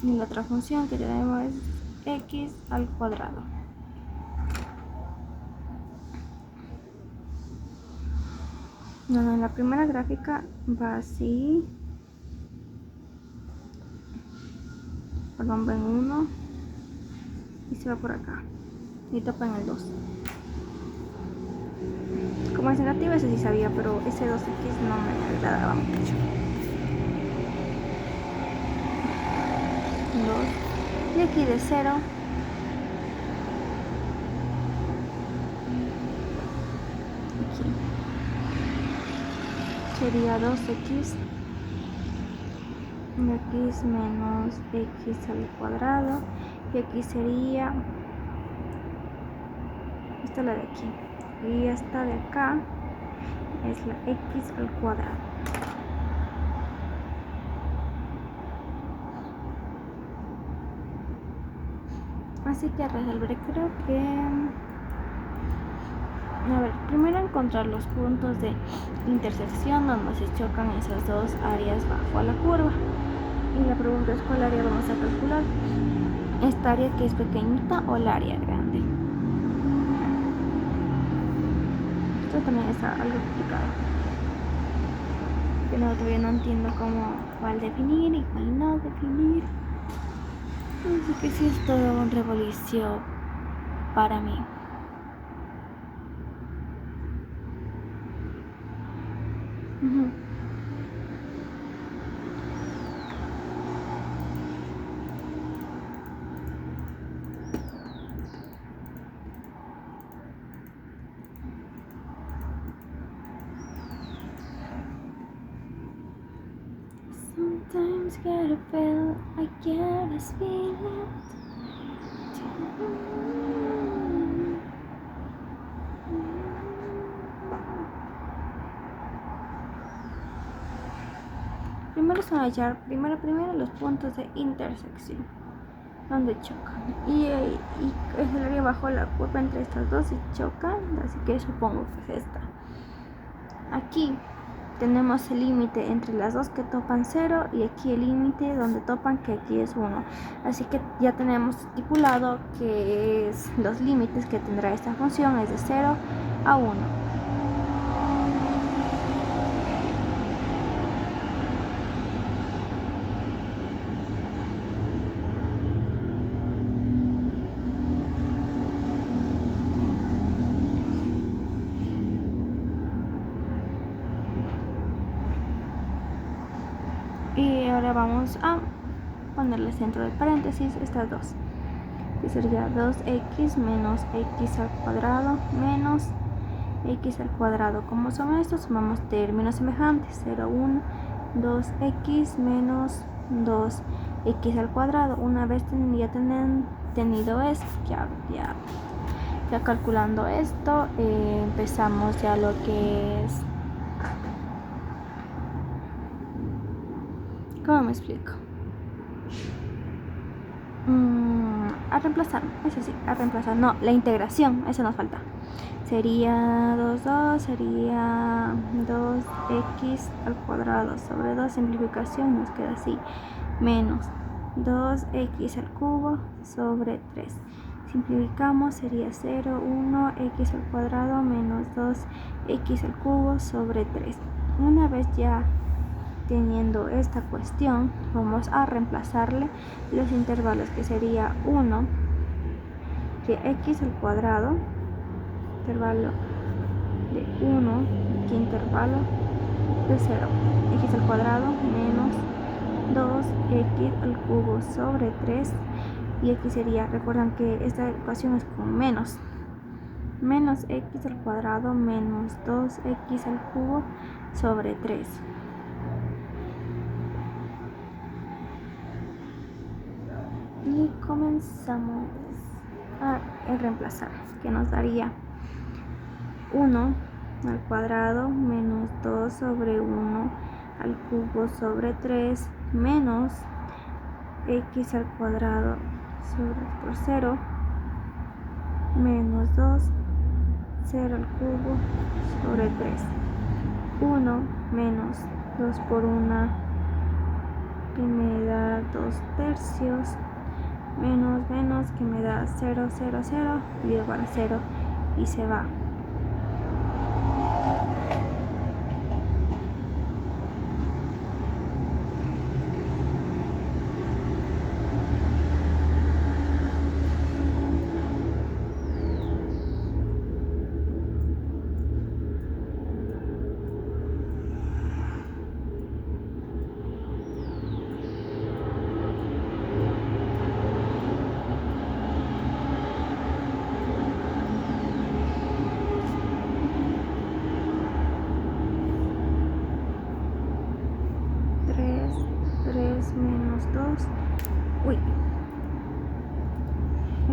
Y la otra función que tenemos es x al cuadrado. No, en la primera gráfica va así. Perdón, va en 1 y se va por acá y topa en el 2. Como es negativa, eso sí sabía, pero ese 2x no me agradaba mucho. 2 y aquí de 0 aquí sería 2x menos x al cuadrado, y aquí sería esta la de aquí, y esta de acá es la x al cuadrado. Así que resolveré, creo que A ver, primero encontrar los puntos de intersección donde se chocan esas dos áreas bajo la curva. Y la pregunta es cuál área vamos a calcular. ¿Esta área que es pequeñita o la área grande? Esto también está algo complicado. Pero todavía no entiendo cuál definir y cuál no definir. Así que sí es todo un revolución para mí. Sometimes gotta feel I gotta feel it. Primero son hallar primero los puntos de intersección donde chocan y es el área bajo la curva entre estas dos y chocan, así que supongo que es esta. Aquí tenemos el límite entre las dos que topan 0 y aquí el límite donde topan, que aquí es 1. Así que ya tenemos estipulado que es los límites que tendrá esta función es de 0 a 1. Y ahora vamos a ponerles dentro del paréntesis estas dos, que sería 2x menos x al cuadrado menos x al cuadrado. Como son estos, sumamos términos semejantes. 0, 1, 2x menos 2x al cuadrado. Una vez ya tenido esto, ya calculando esto, empezamos ya lo que es... ¿Cómo me explico? A reemplazar, eso sí, a reemplazar, no, la integración, eso nos falta. Sería 2, sería 2x al cuadrado sobre 2, simplificación nos queda así, menos 2x al cubo sobre 3. Simplificamos, sería 0, 1, x al cuadrado menos 2x al cubo sobre 3. Una vez ya teniendo esta cuestión, vamos a reemplazarle los intervalos, que sería 1 de x al cuadrado, intervalo de 1, aquí intervalo de 0, x al cuadrado menos 2x al cubo sobre 3, y aquí sería, recuerdan que esta ecuación es con menos x al cuadrado menos 2x al cubo sobre 3. Y comenzamos a reemplazar, que nos daría 1 al cuadrado menos 2 sobre 1 al cubo sobre 3 menos x al cuadrado por 0 menos 2, 0 al cubo sobre 3. 1 menos 2 por 1 que me da 2 tercios menos que me da 0, 0, 0, dividido para 0 y se va.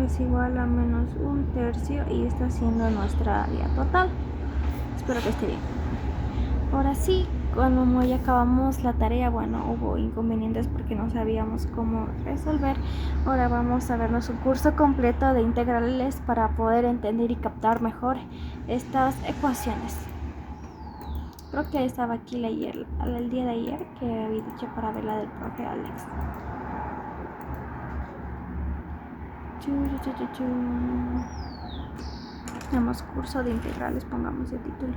Es igual a menos 1 tercio y está siendo nuestra área total. Espero que esté bien. Ahora sí, Cuando ya acabamos la tarea, bueno, hubo inconvenientes porque no sabíamos cómo resolver. Ahora vamos a vernos un curso completo de integrales para poder entender y captar mejor estas ecuaciones. Creo que estaba aquí el día de ayer que había dicho para ver la del profe Alex. Tenemos curso de integrales, pongamos el título.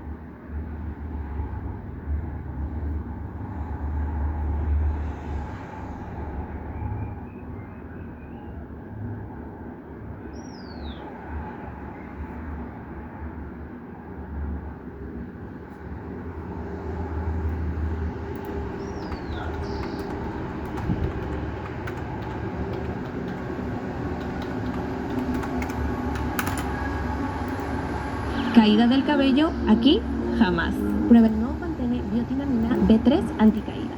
Caída del cabello, aquí jamás. Prueba el nuevo Pantene Biotinamina B3 anticaída.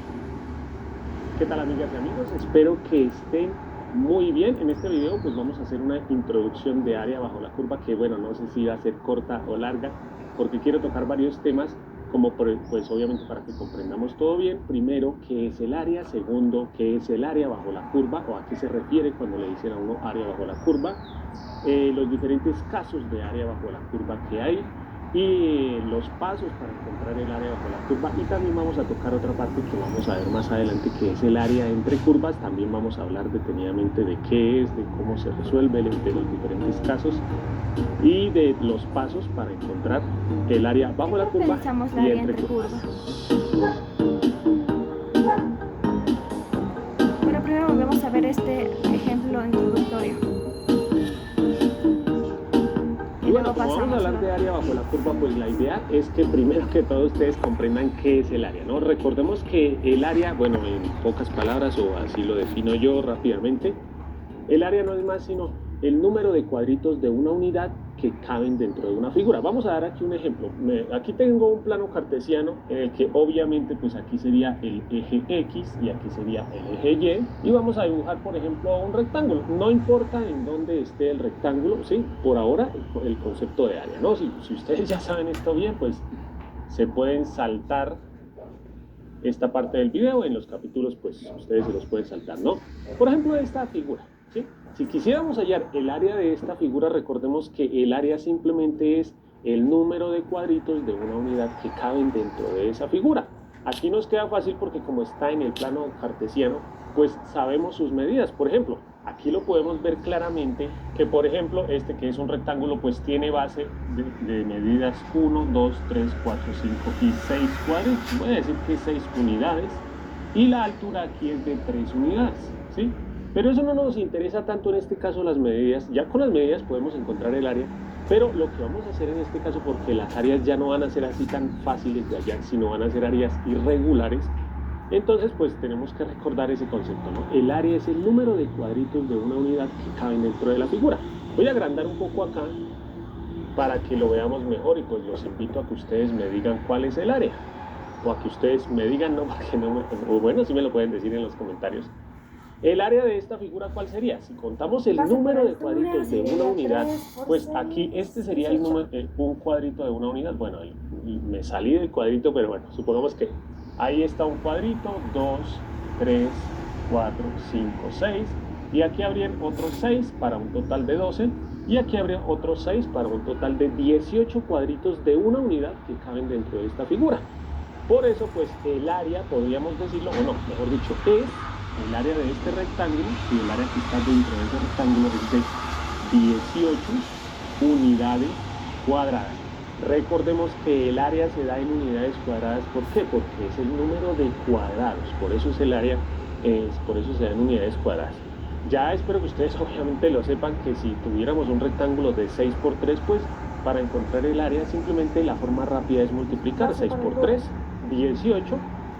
¿Qué tal, amigas y amigos? Espero que estén muy bien. En este video pues vamos a hacer una introducción de área bajo la curva que, bueno, no sé si va a ser corta o larga porque quiero tocar varios temas como pues obviamente para que comprendamos todo bien. Primero, ¿qué es el área? Segundo, ¿qué es el área bajo la curva o a qué se refiere cuando le dicen a uno área bajo la curva? Los diferentes casos de área bajo la curva que hay y los pasos para encontrar el área bajo la curva, y también vamos a tocar otra parte que vamos a ver más adelante, que es el área entre curvas. También vamos a hablar detenidamente de qué es, de cómo se resuelve, de los diferentes casos y de los pasos para encontrar el área bajo la curva Pensamos y la área entre entre curvas. Pero primero vamos a ver este ejemplo introductorio. Y bueno, como vamos a hablar de área bajo la curva, pues la idea es que primero que todo ustedes comprendan qué es el área, ¿no? Recordemos que el área, bueno, en pocas palabras, o así lo defino yo rápidamente, el área no es más sino el número de cuadritos de una unidad que caben dentro de una figura. Vamos a dar aquí un ejemplo. Aquí tengo un plano cartesiano en el que obviamente pues aquí sería el eje X y aquí sería el eje Y, y vamos a dibujar, por ejemplo, un rectángulo. No importa en dónde esté el rectángulo, ¿sí? Por ahora el concepto de área, ¿no? Si ustedes ya saben esto bien, pues se pueden saltar esta parte del video. En los capítulos pues ustedes se los pueden saltar, ¿no? Por ejemplo, esta figura, ¿sí? Si quisiéramos hallar el área de esta figura, recordemos que el área simplemente es el número de cuadritos de una unidad que caben dentro de esa figura. Aquí nos queda fácil porque como está en el plano cartesiano, pues sabemos sus medidas. Por ejemplo, aquí lo podemos ver claramente que, por ejemplo, este que es un rectángulo, pues tiene base de medidas 1, 2, 3, 4, 5 y 6 cuadritos. Voy a decir que 6 unidades. Y la altura aquí es de 3 unidades, ¿sí? Pero eso no nos interesa tanto en este caso las medidas. Ya con las medidas podemos encontrar el área, pero lo que vamos a hacer en este caso, porque las áreas ya no van a ser así tan fáciles de hallar, sino van a ser áreas irregulares, entonces pues tenemos que recordar ese concepto, ¿no? El área es el número de cuadritos de una unidad que caben dentro de la figura. Voy a agrandar un poco acá para que lo veamos mejor y pues los invito a que ustedes me digan cuál es el área, o a que ustedes me digan, no, porque no o bueno, sí me lo pueden decir en los comentarios. El área de esta figura, ¿cuál sería? Si contamos el número de cuadritos de una unidad, pues aquí este sería el número, un cuadrito de una unidad. Bueno, me salí del cuadrito, pero bueno, supongamos que ahí está un cuadrito, 2, 3, 4, 5, 6, y aquí habrían otros 6 para un total de 12, y aquí habría otros 6 para un total de 18 cuadritos de una unidad que caben dentro de esta figura. Por eso, pues el área, podríamos decirlo, o no, mejor dicho, es el área de este rectángulo, y el área que está dentro de ese rectángulo es de 18 unidades cuadradas. Recordemos que el área se da en unidades cuadradas. ¿Por qué? Porque es el número de cuadrados, por eso es el área, por eso se da en unidades cuadradas. Ya espero que ustedes obviamente lo sepan, que si tuviéramos un rectángulo de 6 por 3, pues para encontrar el área simplemente la forma rápida es multiplicar 6 por 3, 18,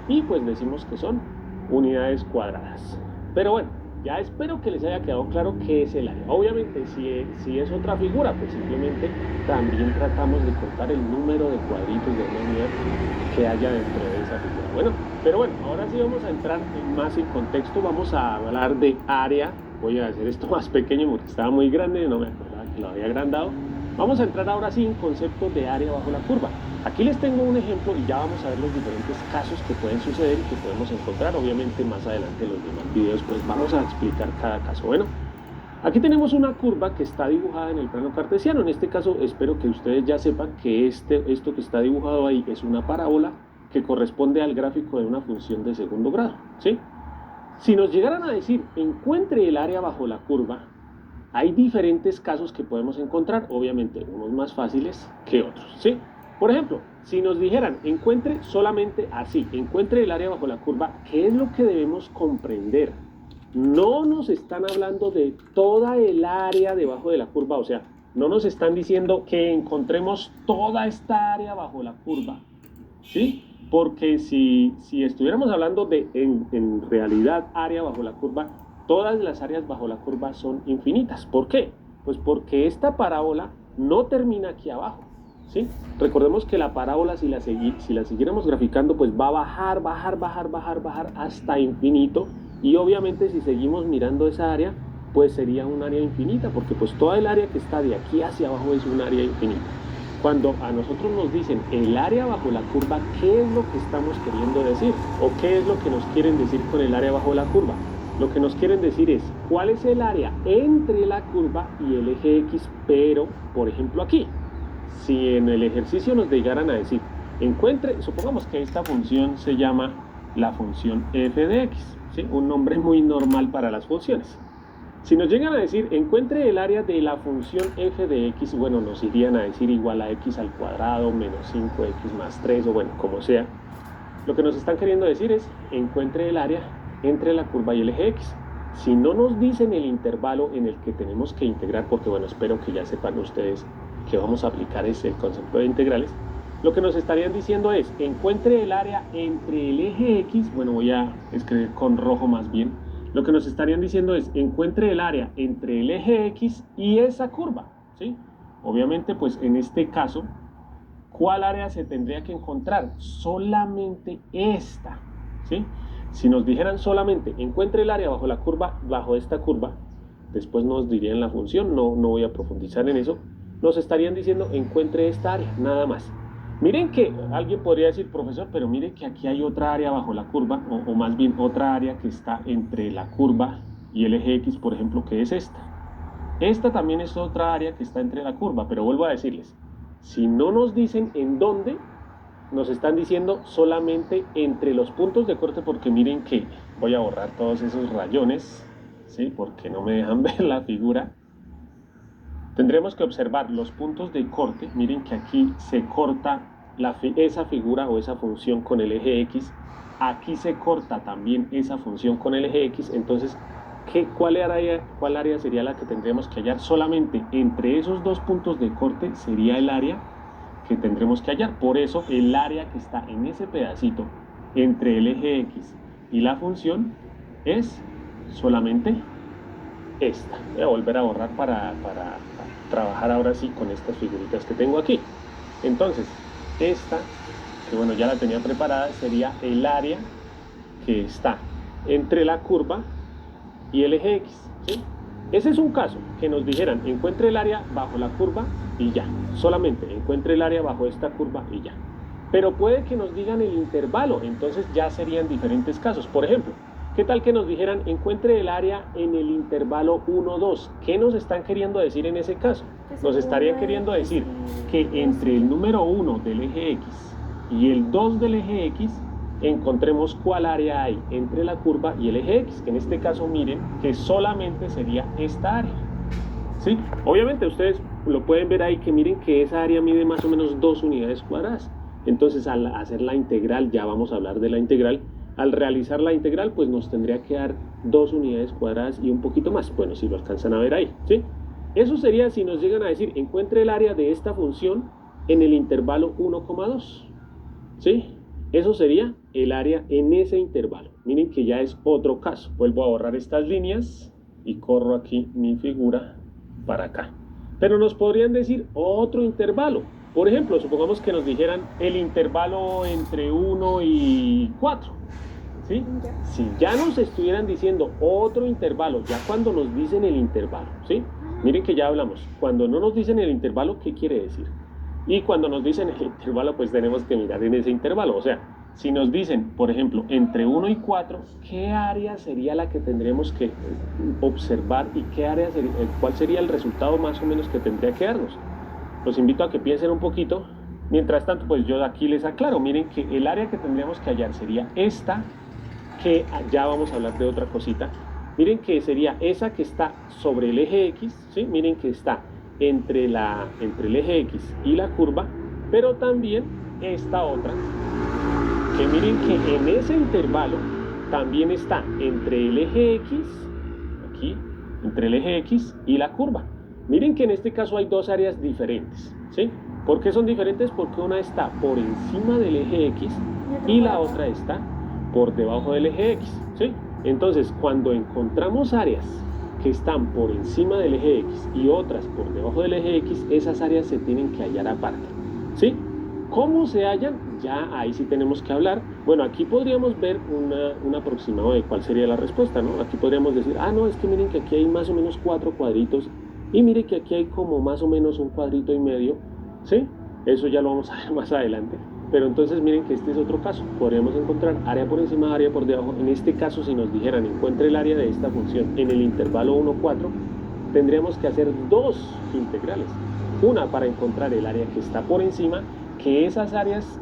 y pues decimos que son unidades cuadradas. Pero bueno, ya espero que les haya quedado claro qué es el área. Obviamente si es otra figura, pues simplemente también tratamos de contar el número de cuadritos de una unidad que haya dentro de esa figura. Bueno, pero bueno, ahora sí vamos a entrar más en contexto. Vamos a hablar de área. Voy a hacer esto más pequeño porque estaba muy grande, no me acordaba que lo había agrandado. Vamos a entrar ahora sí en conceptos de área bajo la curva. Aquí les tengo un ejemplo y ya vamos a ver los diferentes casos que pueden suceder y que podemos encontrar. Obviamente más adelante en los demás videos pues vamos a explicar cada caso. Bueno, aquí tenemos una curva que está dibujada en el plano cartesiano. En este caso espero que ustedes ya sepan que esto que está dibujado ahí es una parábola que corresponde al gráfico de una función de segundo grado, ¿sí? Si nos llegaran a decir encuentre el área bajo la curva, hay diferentes casos que podemos encontrar, obviamente unos más fáciles que otros, ¿sí? Por ejemplo, si nos dijeran encuentre solamente así, encuentre el área bajo la curva, ¿qué es lo que debemos comprender? No nos están hablando de toda el área debajo de la curva, o sea, no nos están diciendo que encontremos toda esta área bajo la curva, ¿sí? Porque si estuviéramos hablando de en realidad área bajo la curva, todas las áreas bajo la curva son infinitas. ¿Por qué? Pues porque esta parábola no termina aquí abajo, ¿sí? Recordemos que la parábola, si la siguiéramos graficando, pues va a bajar hasta infinito. Y obviamente si seguimos mirando esa área, pues sería un área infinita, porque pues toda el área que está de aquí hacia abajo es un área infinita. Cuando a nosotros nos dicen el área bajo la curva, ¿qué es lo que estamos queriendo decir? ¿O qué es lo que nos quieren decir con el área bajo la curva? Lo que nos quieren decir es cuál es el área entre la curva y el eje X, pero, por ejemplo, aquí, si en el ejercicio nos llegaran a decir, supongamos que esta función se llama la función f de x, ¿sí? Un nombre muy normal para las funciones. Si nos llegan a decir, encuentre el área de la función f de x, bueno, nos irían a decir igual a x al cuadrado menos 5x más 3, o bueno, como sea. Lo que nos están queriendo decir es, encuentre el área entre la curva y el eje x. Si no nos dicen el intervalo en el que tenemos que integrar, porque bueno, espero que ya sepan ustedes que vamos a aplicar ese concepto de integrales, lo que nos estarían diciendo es, encuentre el área entre el eje x, bueno, voy a escribir con rojo más bien. Lo que nos estarían diciendo es, encuentre el área entre el eje X y esa curva, ¿sí? Obviamente, pues en este caso, ¿cuál área se tendría que encontrar? Solamente esta, ¿sí? Si nos dijeran solamente, encuentre el área bajo la curva, bajo esta curva, después nos dirían la función, no voy a profundizar en eso, nos estarían diciendo, encuentre esta área, nada más. Miren que alguien podría decir, profesor, pero mire que aquí hay otra área bajo la curva, o más bien otra área que está entre la curva y el eje X, por ejemplo, que es esta. Esta también es otra área que está entre la curva, pero vuelvo a decirles, si no nos dicen en dónde, nos están diciendo solamente entre los puntos de corte, porque miren que voy a borrar todos esos rayones, ¿sí? Porque no me dejan ver la figura. Tendremos que observar los puntos de corte. Miren que aquí se corta esa figura o esa función con el eje X. Aquí se corta también esa función con el eje X. Entonces, ¿cuál área sería la que tendríamos que hallar? Solamente entre esos dos puntos de corte sería el área que tendremos que hallar. Por eso, el área que está en ese pedacito entre el eje X y la función es solamente esta. Voy a volver a borrar para trabajar ahora sí con estas figuritas que tengo aquí. Entonces, esta, que bueno, ya la tenía preparada, sería el área que está entre la curva y el eje X, ¿sí? Ese es un caso, que nos dijeran, encuentre el área bajo la curva y ya. Solamente encuentre el área bajo esta curva y ya. Pero puede que nos digan el intervalo, entonces ya serían diferentes casos. Por ejemplo, ¿qué tal que nos dijeran, encuentre el área en el intervalo 1, 2? ¿Qué nos están queriendo decir en ese caso? Nos estarían queriendo decir que entre el número 1 del eje X y el 2 del eje X, encontremos cuál área hay entre la curva y el eje X, que en este caso miren que solamente sería esta área, ¿sí? Obviamente ustedes lo pueden ver ahí que miren que esa área mide más o menos 2 unidades cuadradas. Entonces al hacer la integral, ya vamos a hablar de la integral, al realizar la integral pues nos tendría que dar 2 unidades cuadradas y un poquito más, bueno, si lo alcanzan a ver ahí, ¿sí? Eso sería si nos llegan a decir, encuentre el área de esta función en el intervalo 1,2, ¿sí? Eso sería el área en ese intervalo. Miren que ya es otro caso. Vuelvo a borrar estas líneas y corro aquí mi figura para acá. Pero nos podrían decir otro intervalo. Por ejemplo, supongamos que nos dijeran el intervalo entre 1 y 4, ¿sí? Si ya nos estuvieran diciendo otro intervalo, ya cuando nos dicen el intervalo, ¿sí? Miren que ya hablamos. Cuando no nos dicen el intervalo, ¿qué quiere decir? Y cuando nos dicen el intervalo, pues tenemos que mirar en ese intervalo. O sea, si nos dicen, por ejemplo, entre 1 y 4, ¿qué área sería la que tendríamos que observar y cuál sería el resultado más o menos que tendría que darnos? Los invito a que piensen un poquito. Mientras tanto, pues yo aquí les aclaro. Miren que el área que tendríamos que hallar sería esta, que ya vamos a hablar de otra cosita. Miren que sería esa que está sobre el eje X, ¿sí? Miren que está entre el eje X y la curva, pero también esta otra, que miren que en ese intervalo también está entre el eje X, aquí, entre el eje X y la curva. Miren que en este caso hay dos áreas diferentes, ¿sí? ¿Por qué son diferentes? Porque una está por encima del eje X y la otra está por debajo del eje X, ¿sí? Entonces, cuando encontramos áreas que están por encima del eje X y otras por debajo del eje X, esas áreas se tienen que hallar aparte, ¿sí? ¿Cómo se hallan? Ya ahí sí tenemos que hablar. Bueno, aquí podríamos ver un aproximado de cuál sería la respuesta, ¿no? Aquí podríamos decir, no, es que miren que aquí hay más o menos 4 cuadritos y miren que aquí hay como más o menos un cuadrito y medio, ¿sí? Eso ya lo vamos a ver más adelante. Pero entonces miren que este es otro caso. Podríamos encontrar área por encima, área por debajo. En este caso, si nos dijeran encuentre el área de esta función en el intervalo 1, 4, tendríamos que hacer dos integrales. Una para encontrar el área que está por encima, que esas áreas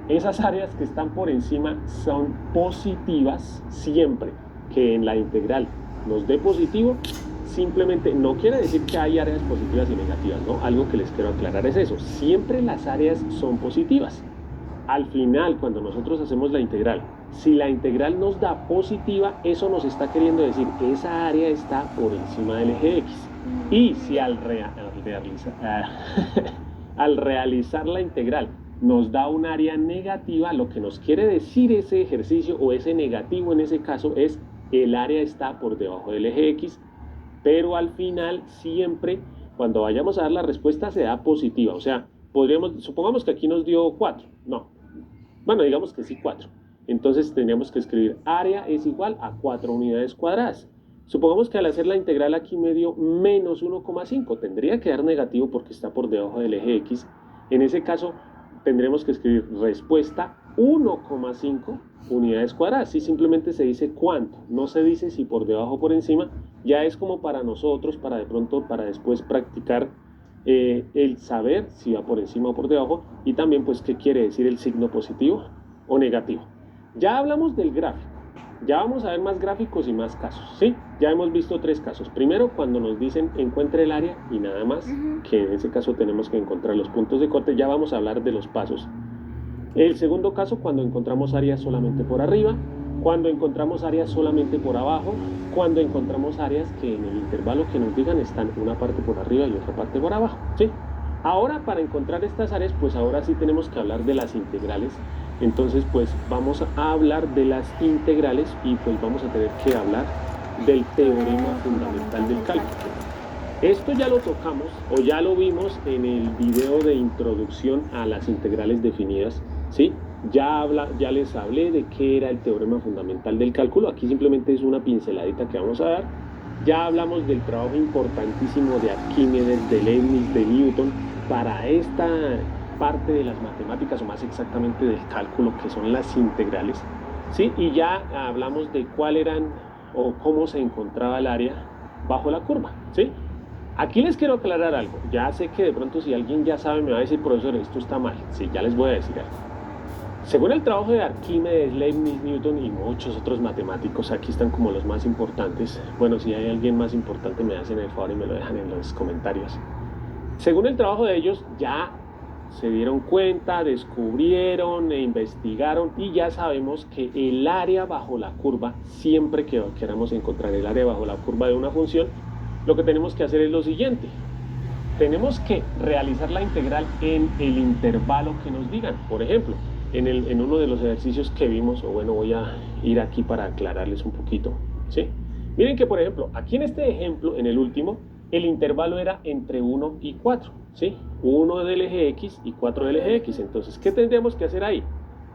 que están por encima son positivas siempre. Que en la integral nos dé positivo, simplemente no quiere decir que hay áreas positivas y negativas, ¿no? Algo que les quiero aclarar es eso. Siempre las áreas son positivas. Al final, cuando nosotros hacemos la integral, si la integral nos da positiva, eso nos está queriendo decir que esa área está por encima del eje X. Y si al realizar la integral nos da un área negativa, lo que nos quiere decir ese ejercicio o ese negativo en ese caso es que el área está por debajo del eje X, pero al final siempre cuando vayamos a dar la respuesta se da positiva. O sea, supongamos que aquí nos dio 4, no. Bueno, digamos que sí 4. Entonces tendríamos que escribir área es igual a 4 unidades cuadradas. Supongamos que al hacer la integral aquí me dio menos 1,5. Tendría que dar negativo porque está por debajo del eje X. En ese caso tendremos que escribir respuesta 1,5 unidades cuadradas. Sí, simplemente se dice cuánto. No se dice si por debajo o por encima. Ya es como para nosotros, para después practicar el saber si va por encima o por debajo, y también pues qué quiere decir el signo positivo o negativo. Ya hablamos del gráfico, ya vamos a ver más gráficos y más casos, ¿sí? Ya hemos visto 3 casos. Primero, cuando nos dicen encuentre el área y nada más, que en ese caso tenemos que encontrar los puntos de corte. Ya vamos a hablar de los pasos. El segundo caso, cuando encontramos áreas solamente por arriba, cuando encontramos áreas solamente por abajo, cuando encontramos áreas que en el intervalo que nos digan están una parte por arriba y otra parte por abajo, ¿sí? Ahora, para encontrar estas áreas, pues ahora sí tenemos que hablar de las integrales. Entonces, pues vamos a hablar de las integrales y pues vamos a tener que hablar del teorema fundamental del cálculo. Esto ya lo tocamos o ya lo vimos en el video de introducción a las integrales definidas, ¿sí? Ya les hablé de qué era el teorema fundamental del cálculo. Aquí simplemente es una pinceladita que vamos a dar. Ya hablamos del trabajo importantísimo de Arquímedes, de Leibniz, de Newton para esta parte de las matemáticas, o más exactamente del cálculo, que son las integrales, ¿sí? Y ya hablamos de cuál eran o cómo se encontraba el área bajo la curva, ¿sí? Aquí les quiero aclarar algo. Ya sé que de pronto si alguien ya sabe me va a decir, profesor, esto está mal. Sí, ya les voy a decir algo. Según el trabajo de Arquímedes, Leibniz, Newton y muchos otros matemáticos, aquí están como los más importantes. Bueno, si hay alguien más importante me hacen el favor y me lo dejan en los comentarios. Según el trabajo de ellos, ya se dieron cuenta, descubrieron e investigaron y ya sabemos que el área bajo la curva, siempre que queramos encontrar el área bajo la curva de una función, lo que tenemos que hacer es lo siguiente. Tenemos que realizar la integral en el intervalo que nos digan. Por ejemplo, en uno de los ejercicios que vimos, o bueno, voy a ir aquí para aclararles un poquito, ¿sí? Miren que, por ejemplo, aquí en este ejemplo, en el último, el intervalo era entre 1 y 4, ¿sí? 1 del eje X y 4 del eje X. Entonces, ¿qué tendríamos que hacer ahí?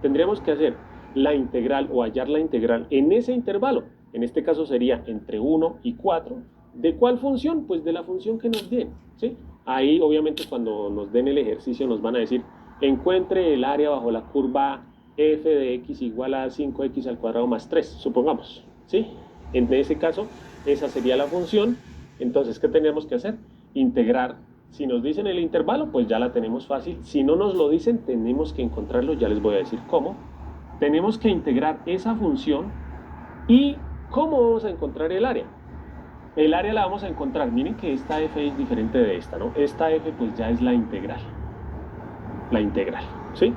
Tendríamos que hacer la integral o hallar la integral en ese intervalo. En este caso sería entre 1 y 4, ¿De cuál función? Pues de la función que nos den, ¿sí? Ahí obviamente cuando nos den el ejercicio nos van a decir, encuentre el área bajo la curva f de x igual a 5x al cuadrado más 3, supongamos, ¿sí? En ese caso, esa sería la función. Entonces, ¿qué tenemos que hacer? Integrar. Si nos dicen el intervalo, pues ya la tenemos fácil. Si no nos lo dicen, tenemos que encontrarlo, ya les voy a decir cómo. Tenemos que integrar esa función. ¿Y cómo vamos a encontrar el área? El área la vamos a encontrar, miren que esta f es diferente de esta, ¿no? Esta f pues ya es la integral, ¿sí?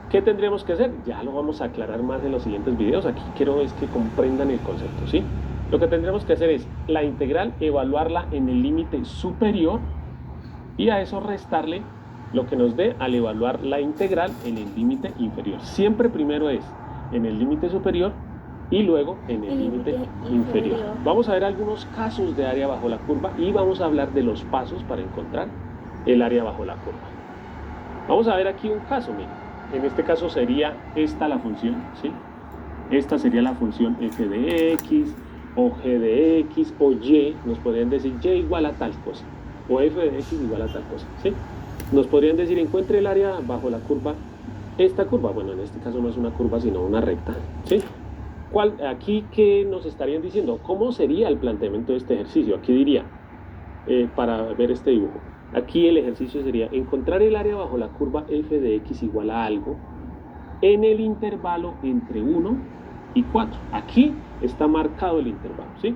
¿Qué tendremos que hacer? Ya lo vamos a aclarar más en los siguientes videos. Aquí quiero es que comprendan el concepto, ¿sí? Lo que tendremos que hacer es la integral, evaluarla en el límite superior y a eso restarle lo que nos dé al evaluar la integral en el límite inferior. Siempre primero es en el límite superior y luego en el límite inferior. Vamos a ver algunos casos de área bajo la curva y vamos a hablar de los pasos para encontrar el área bajo la curva. Vamos a ver aquí un caso, miren. En este caso sería esta la función, ¿sí? Esta sería la función f de x o g de x o y, nos podrían decir y igual a tal cosa o f de x igual a tal cosa, ¿sí? Nos podrían decir encuentre el área bajo la curva, esta curva, bueno en este caso no es una curva sino una recta, ¿sí? Aquí, ¿qué nos estarían diciendo? ¿Cómo sería el planteamiento de este ejercicio? Aquí diría, para ver este dibujo, aquí el ejercicio sería encontrar el área bajo la curva f de x igual a algo en el intervalo entre 1 y 4. Aquí está marcado el intervalo, ¿sí?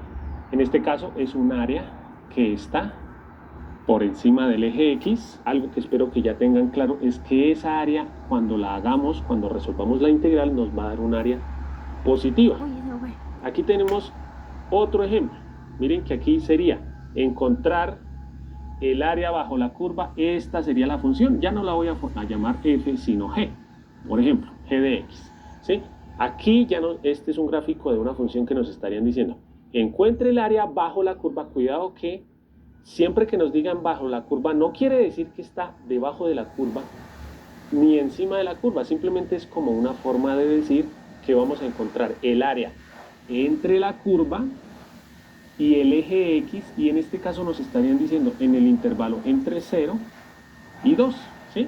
En este caso es un área que está por encima del eje X. Algo que espero que ya tengan claro es que esa área, cuando la hagamos, cuando resolvamos la integral, nos va a dar un área positiva. Aquí tenemos otro ejemplo. Miren que aquí sería encontrar el área bajo la curva. Esta sería la función. Ya no la voy a llamar f, sino g. Por ejemplo, g de x, ¿sí? Aquí ya no, este es un gráfico de una función que nos estarían diciendo. Encuentre el área bajo la curva. Cuidado que siempre que nos digan bajo la curva, no quiere decir que está debajo de la curva ni encima de la curva. Simplemente es como una forma de decir que vamos a encontrar el área entre la curva y el eje X, y en este caso nos estarían diciendo en el intervalo entre 0 y 2, ¿sí?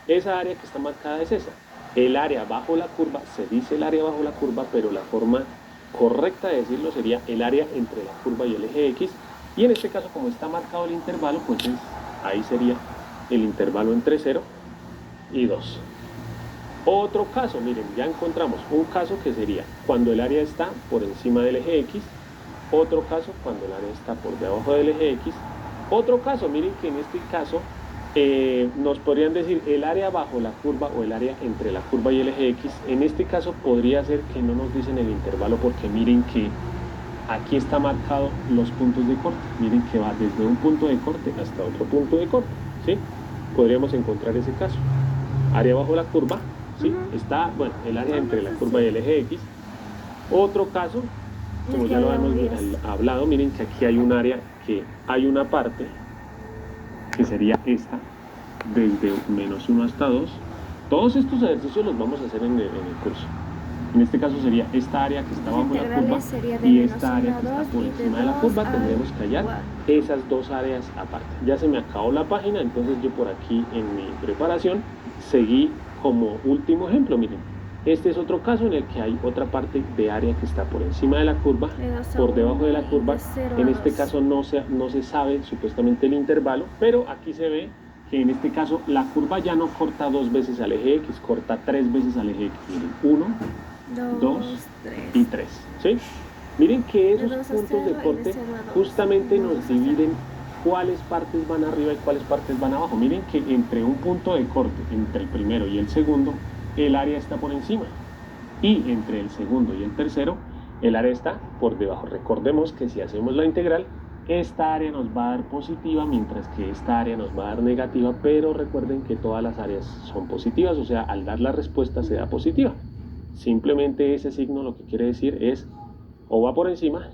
Esa área que está marcada es esa. El área bajo la curva, se dice el área bajo la curva, pero la forma correcta de decirlo sería el área entre la curva y el eje X, y en este caso como está marcado el intervalo, pues ahí sería el intervalo entre 0 y 2. Otro caso, miren, ya encontramos un caso que sería cuando el área está por encima del eje X, otro caso cuando el área está por debajo del eje X, otro caso, miren que en este caso nos podrían decir el área bajo la curva o el área entre la curva y el eje X. En este caso podría ser que no nos dicen el intervalo porque miren que aquí está marcado los puntos de corte, miren que va desde un punto de corte hasta otro punto de corte, ¿sí? Podríamos encontrar ese caso. Área bajo la curva, ¿sí? Está, bueno, el área entre la curva y el eje X. Otro caso, como ya lo hemos hablado, miren que aquí hay un área que hay una parte que sería esta, desde menos 1 hasta 2. Todos estos ejercicios los vamos a hacer en el curso. En este caso sería esta área que está bajo la curva y esta área que está por encima de la curva. Tendremos que hallar esas dos áreas aparte. Ya se me acabó la página, entonces yo por aquí en mi preparación seguí como último ejemplo. Miren, este es otro caso en el que hay otra parte de área que está por encima de la curva, por debajo de la curva. En este caso no se sabe supuestamente el intervalo, pero aquí se ve que en este caso la curva ya no corta 2 veces al eje X, corta 3 veces al eje X. Miren, 1, 2 y 3, ¿sí? Miren que esos puntos de corte justamente nos dividen cuáles partes van arriba y cuáles partes van abajo. Miren que entre un punto de corte, entre el primero y el segundo, el área está por encima, y entre el segundo y el tercero, el área está por debajo. Recordemos que si hacemos la integral, esta área nos va a dar positiva, mientras que esta área nos va a dar negativa, pero recuerden que todas las áreas son positivas, o sea, al dar la respuesta se da positiva. Simplemente ese signo lo que quiere decir es o va por encima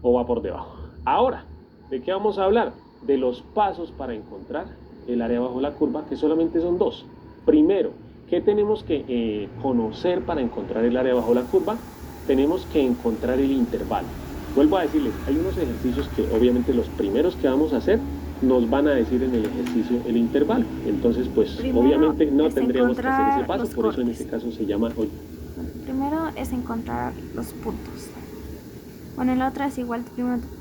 o va por debajo. Ahora, ¿de qué vamos a hablar? De los pasos para encontrar el área bajo la curva, que solamente son 2. Primero, ¿qué tenemos que conocer para encontrar el área bajo la curva? Tenemos que encontrar el intervalo. Vuelvo a decirles, hay unos ejercicios que obviamente los primeros que vamos a hacer nos van a decir en el ejercicio el intervalo. Entonces, pues Primero obviamente no es tendríamos que hacer ese encontrar paso, los por eso en cortes. este caso se llama hoy. Primero es encontrar los puntos. Bueno, en la otra es igual,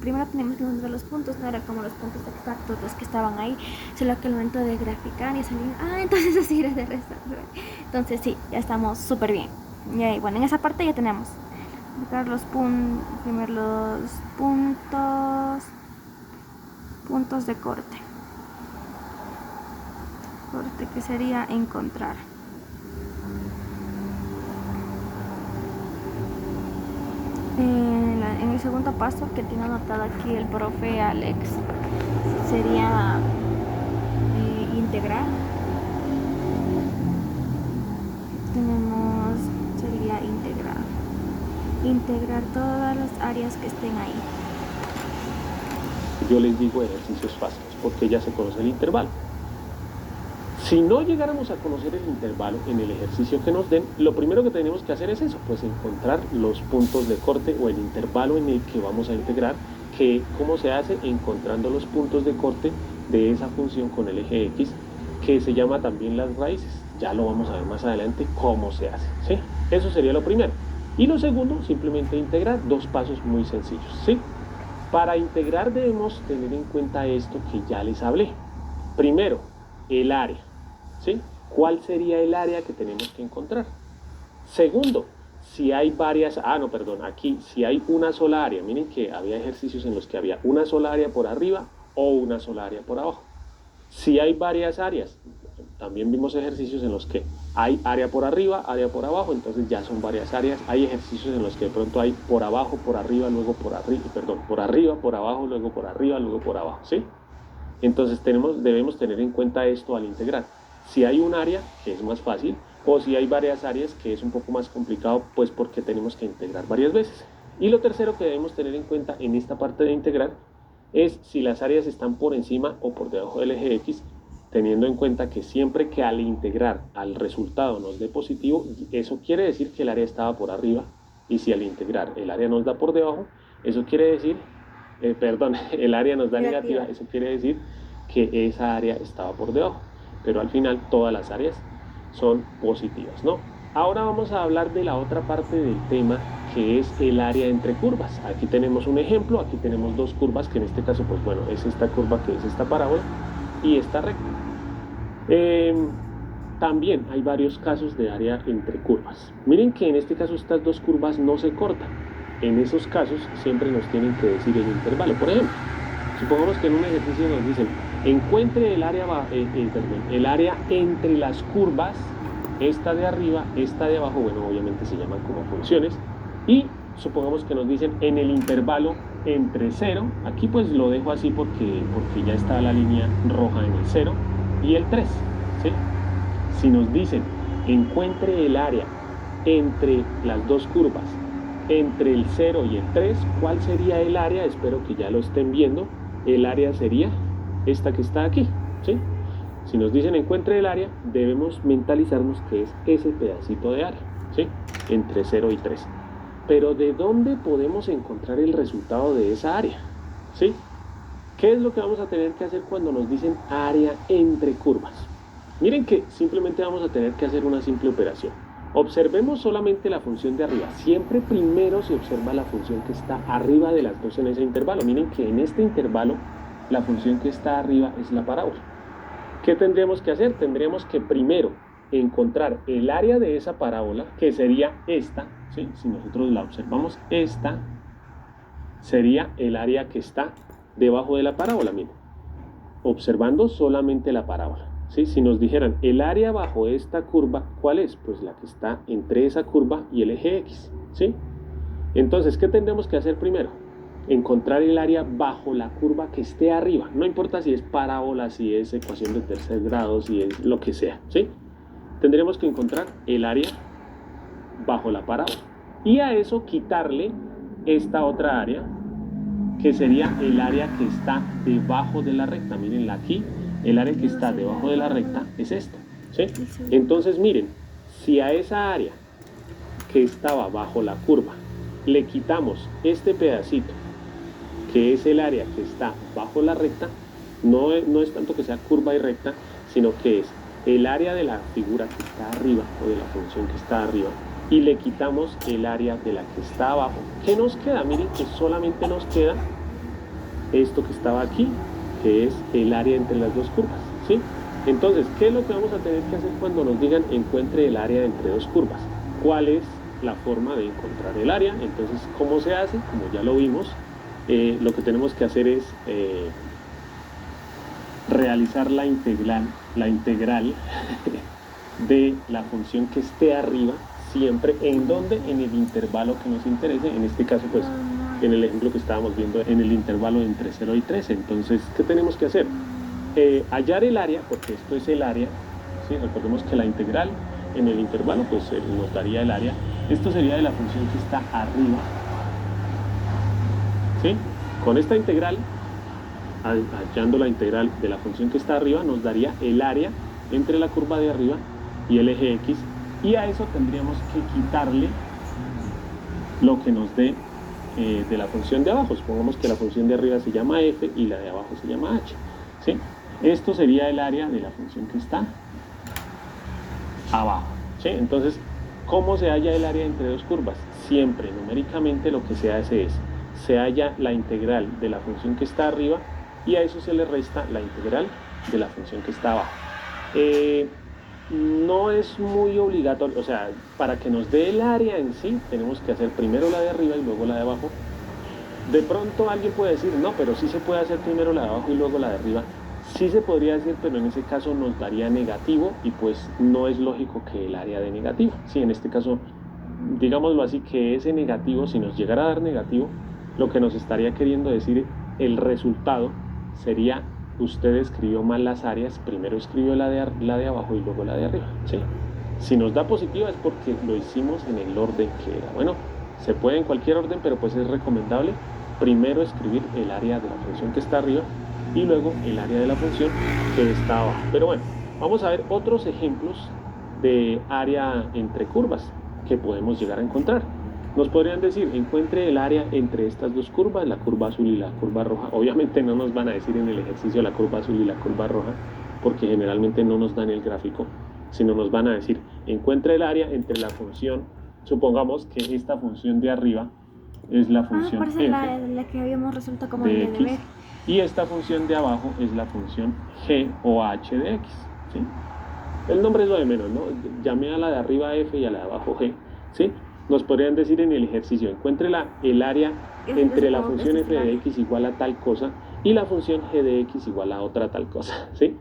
primero tenemos que encontrar los puntos, no era como los puntos exactos los que estaban ahí, solo que al momento de graficar y salir, entonces así era de restar. Entonces sí, ya estamos súper bien. Y bueno, en esa parte ya tenemos. Buscar primero los puntos de corte. Corte que sería encontrar. En el segundo paso que tiene anotado aquí el profe Alex sería integrar. Sería integrar todas las áreas que estén ahí. Yo les digo ejercicios fáciles porque ya se conoce el intervalo. Si no llegáramos a conocer el intervalo en el ejercicio que nos den, lo primero que tenemos que hacer es eso, pues encontrar los puntos de corte o el intervalo en el que vamos a integrar, que ¿cómo se hace? Encontrando los puntos de corte de esa función con el eje X, que se llama también las raíces. Ya lo vamos a ver más adelante cómo se hace, ¿sí? Eso sería lo primero. Y lo segundo, simplemente integrar, 2 pasos muy sencillos, ¿sí? Para integrar debemos tener en cuenta esto que ya les hablé. Primero, el área, ¿sí? ¿Cuál sería el área que tenemos que encontrar? Segundo, si hay varias, aquí, si hay una sola área, miren que había ejercicios en los que había una sola área por arriba o una sola área por abajo. Si hay varias áreas, también vimos ejercicios en los que hay área por arriba, área por abajo, entonces ya son varias áreas. Hay ejercicios en los que de pronto hay por abajo, por arriba, luego por arriba, por abajo, luego por arriba, luego por abajo, ¿sí? Entonces debemos tener en cuenta esto al integrar. Si hay un área, que es más fácil, o si hay varias áreas, que es un poco más complicado, pues porque tenemos que integrar varias veces. Y lo tercero que debemos tener en cuenta en esta parte de integrar es si las áreas están por encima o por debajo del eje X, teniendo en cuenta que siempre que al integrar al resultado nos dé positivo, eso quiere decir que el área estaba por arriba, y si al integrar el área nos da por debajo, eso quiere decir, el área nos da negativa, eso quiere decir que esa área estaba por debajo, pero al final todas las áreas son positivas, ¿no? Ahora vamos a hablar de la otra parte del tema, que es el área entre curvas. Aquí tenemos un ejemplo, aquí tenemos 2 curvas, que en este caso, pues bueno, es esta curva que es esta parábola y esta recta. También hay varios casos de área entre curvas. Miren que en este caso estas 2 curvas no se cortan. En esos casos siempre nos tienen que decir el intervalo. Por ejemplo, supongamos que en un ejercicio nos dicen encuentre el área entre las curvas, esta de arriba, esta de abajo, bueno, obviamente se llaman como funciones, y supongamos que nos dicen en el intervalo entre 0, aquí pues lo dejo así porque ya está la línea roja en el 0 y el 3, ¿sí? Si nos dicen encuentre el área entre las 2 curvas, entre el 0 y el 3, ¿cuál sería el área? Espero que ya lo estén viendo. El área sería esta que está aquí, ¿sí? Si nos dicen encuentre el área, debemos mentalizarnos que es ese pedacito de área, ¿sí? Entre 0 y 3. Pero ¿de dónde podemos encontrar el resultado de esa área? ¿Sí? ¿Qué es lo que vamos a tener que hacer cuando nos dicen área entre curvas? Miren que simplemente vamos a tener que hacer una simple operación. Observemos solamente la función de arriba. Siempre primero se observa la función que está arriba de las 2 en ese intervalo. Miren que en este intervalo la función que está arriba es la parábola. ¿Qué tendríamos que hacer? Tendríamos que primero encontrar el área de esa parábola, que sería esta, ¿sí? Si nosotros la observamos, esta sería el área que está debajo de la parábola, miren, observando solamente la parábola, ¿sí? Si nos dijeran el área bajo esta curva, ¿cuál es? Pues la que está entre esa curva y el eje X, ¿sí? Entonces, ¿qué tendremos que hacer primero? Encontrar el área bajo la curva que esté arriba, no importa si es parábola, si es ecuación de tercer grado, si es lo que sea, ¿sí? Tendremos que encontrar el área bajo la parábola y a eso quitarle esta otra área, que sería el área que está debajo de la recta. Mírenla aquí, el área que está debajo de la recta es esta, ¿sí? Entonces miren, si a esa área que estaba bajo la curva le quitamos este pedacito que es el área que está bajo la recta, no es tanto que sea curva y recta, sino que es el área de la figura que está arriba o de la función que está arriba y le quitamos el área de la que está abajo. ¿Qué nos queda? Miren que solamente nos queda esto que estaba aquí, que es el área entre las dos curvas, ¿sí? Entonces, ¿qué es lo que vamos a tener que hacer cuando nos digan encuentre el área entre dos curvas? ¿Cuál es la forma de encontrar el área? Entonces, ¿cómo se hace? Como ya lo vimos, lo que tenemos que hacer es realizar la integral de la función que esté arriba, siempre en donde, en el intervalo que nos interese, en este caso pues en el ejemplo que estábamos viendo, en el intervalo entre 0 y 13. Entonces, ¿qué tenemos que hacer? Hallar el área, porque esto es el área, ¿sí? Recordemos que la integral en el intervalo pues nos daría el área. Esto sería de la función que está arriba, ¿sí? Con esta integral, hallando la integral de la función que está arriba, nos daría el área entre la curva de arriba y el eje X, y a eso tendríamos que quitarle lo que nos dé de la función de abajo. Supongamos que la función de arriba se llama f y la de abajo se llama h, ¿sí? Esto sería el área de la función que está abajo, ¿sí? Entonces, ¿cómo se halla el área entre dos curvas? Siempre numéricamente lo que se hace es, se halla la integral de la función que está arriba y a eso se le resta la integral de la función que está abajo. No es muy obligatorio, o sea, para que nos dé el área en sí, tenemos que hacer primero la de arriba y luego la de abajo. De pronto alguien puede decir, no, pero sí se puede hacer primero la de abajo y luego la de arriba. Sí se podría decir, pero en ese caso nos daría negativo y pues no es lógico que el área dé negativo. Sí, en este caso, digámoslo así, que ese negativo, si nos llegara a dar negativo, lo que nos estaría queriendo decir, el resultado sería, usted escribió mal las áreas, primero escribió la de abajo y luego la de arriba, ¿sí? Si nos da positiva es porque lo hicimos en el orden que era. Bueno, se puede en cualquier orden, pero pues es recomendable primero escribir el área de la función que está arriba y luego el área de la función que está abajo. Pero bueno, vamos a ver otros ejemplos de área entre curvas que podemos llegar a encontrar. Nos podrían decir, encuentre el área entre estas dos curvas, la curva azul y la curva roja. Obviamente no nos van a decir en el ejercicio la curva azul y la curva roja, porque generalmente no nos dan el gráfico, sino nos van a decir, encuentre el área entre la función, supongamos que esta función de arriba es la función f, la que habíamos resuelto como de de x, deber. y esta función de abajo es la función g o h de x, ¿sí? El nombre es lo de menos, ¿no? Llamé a la de arriba f y a la de abajo g, ¿sí? Nos podrían decir en el ejercicio, encuentre el área entre la función f de x igual a tal cosa y la función g de x igual a otra tal cosa, ¿sí?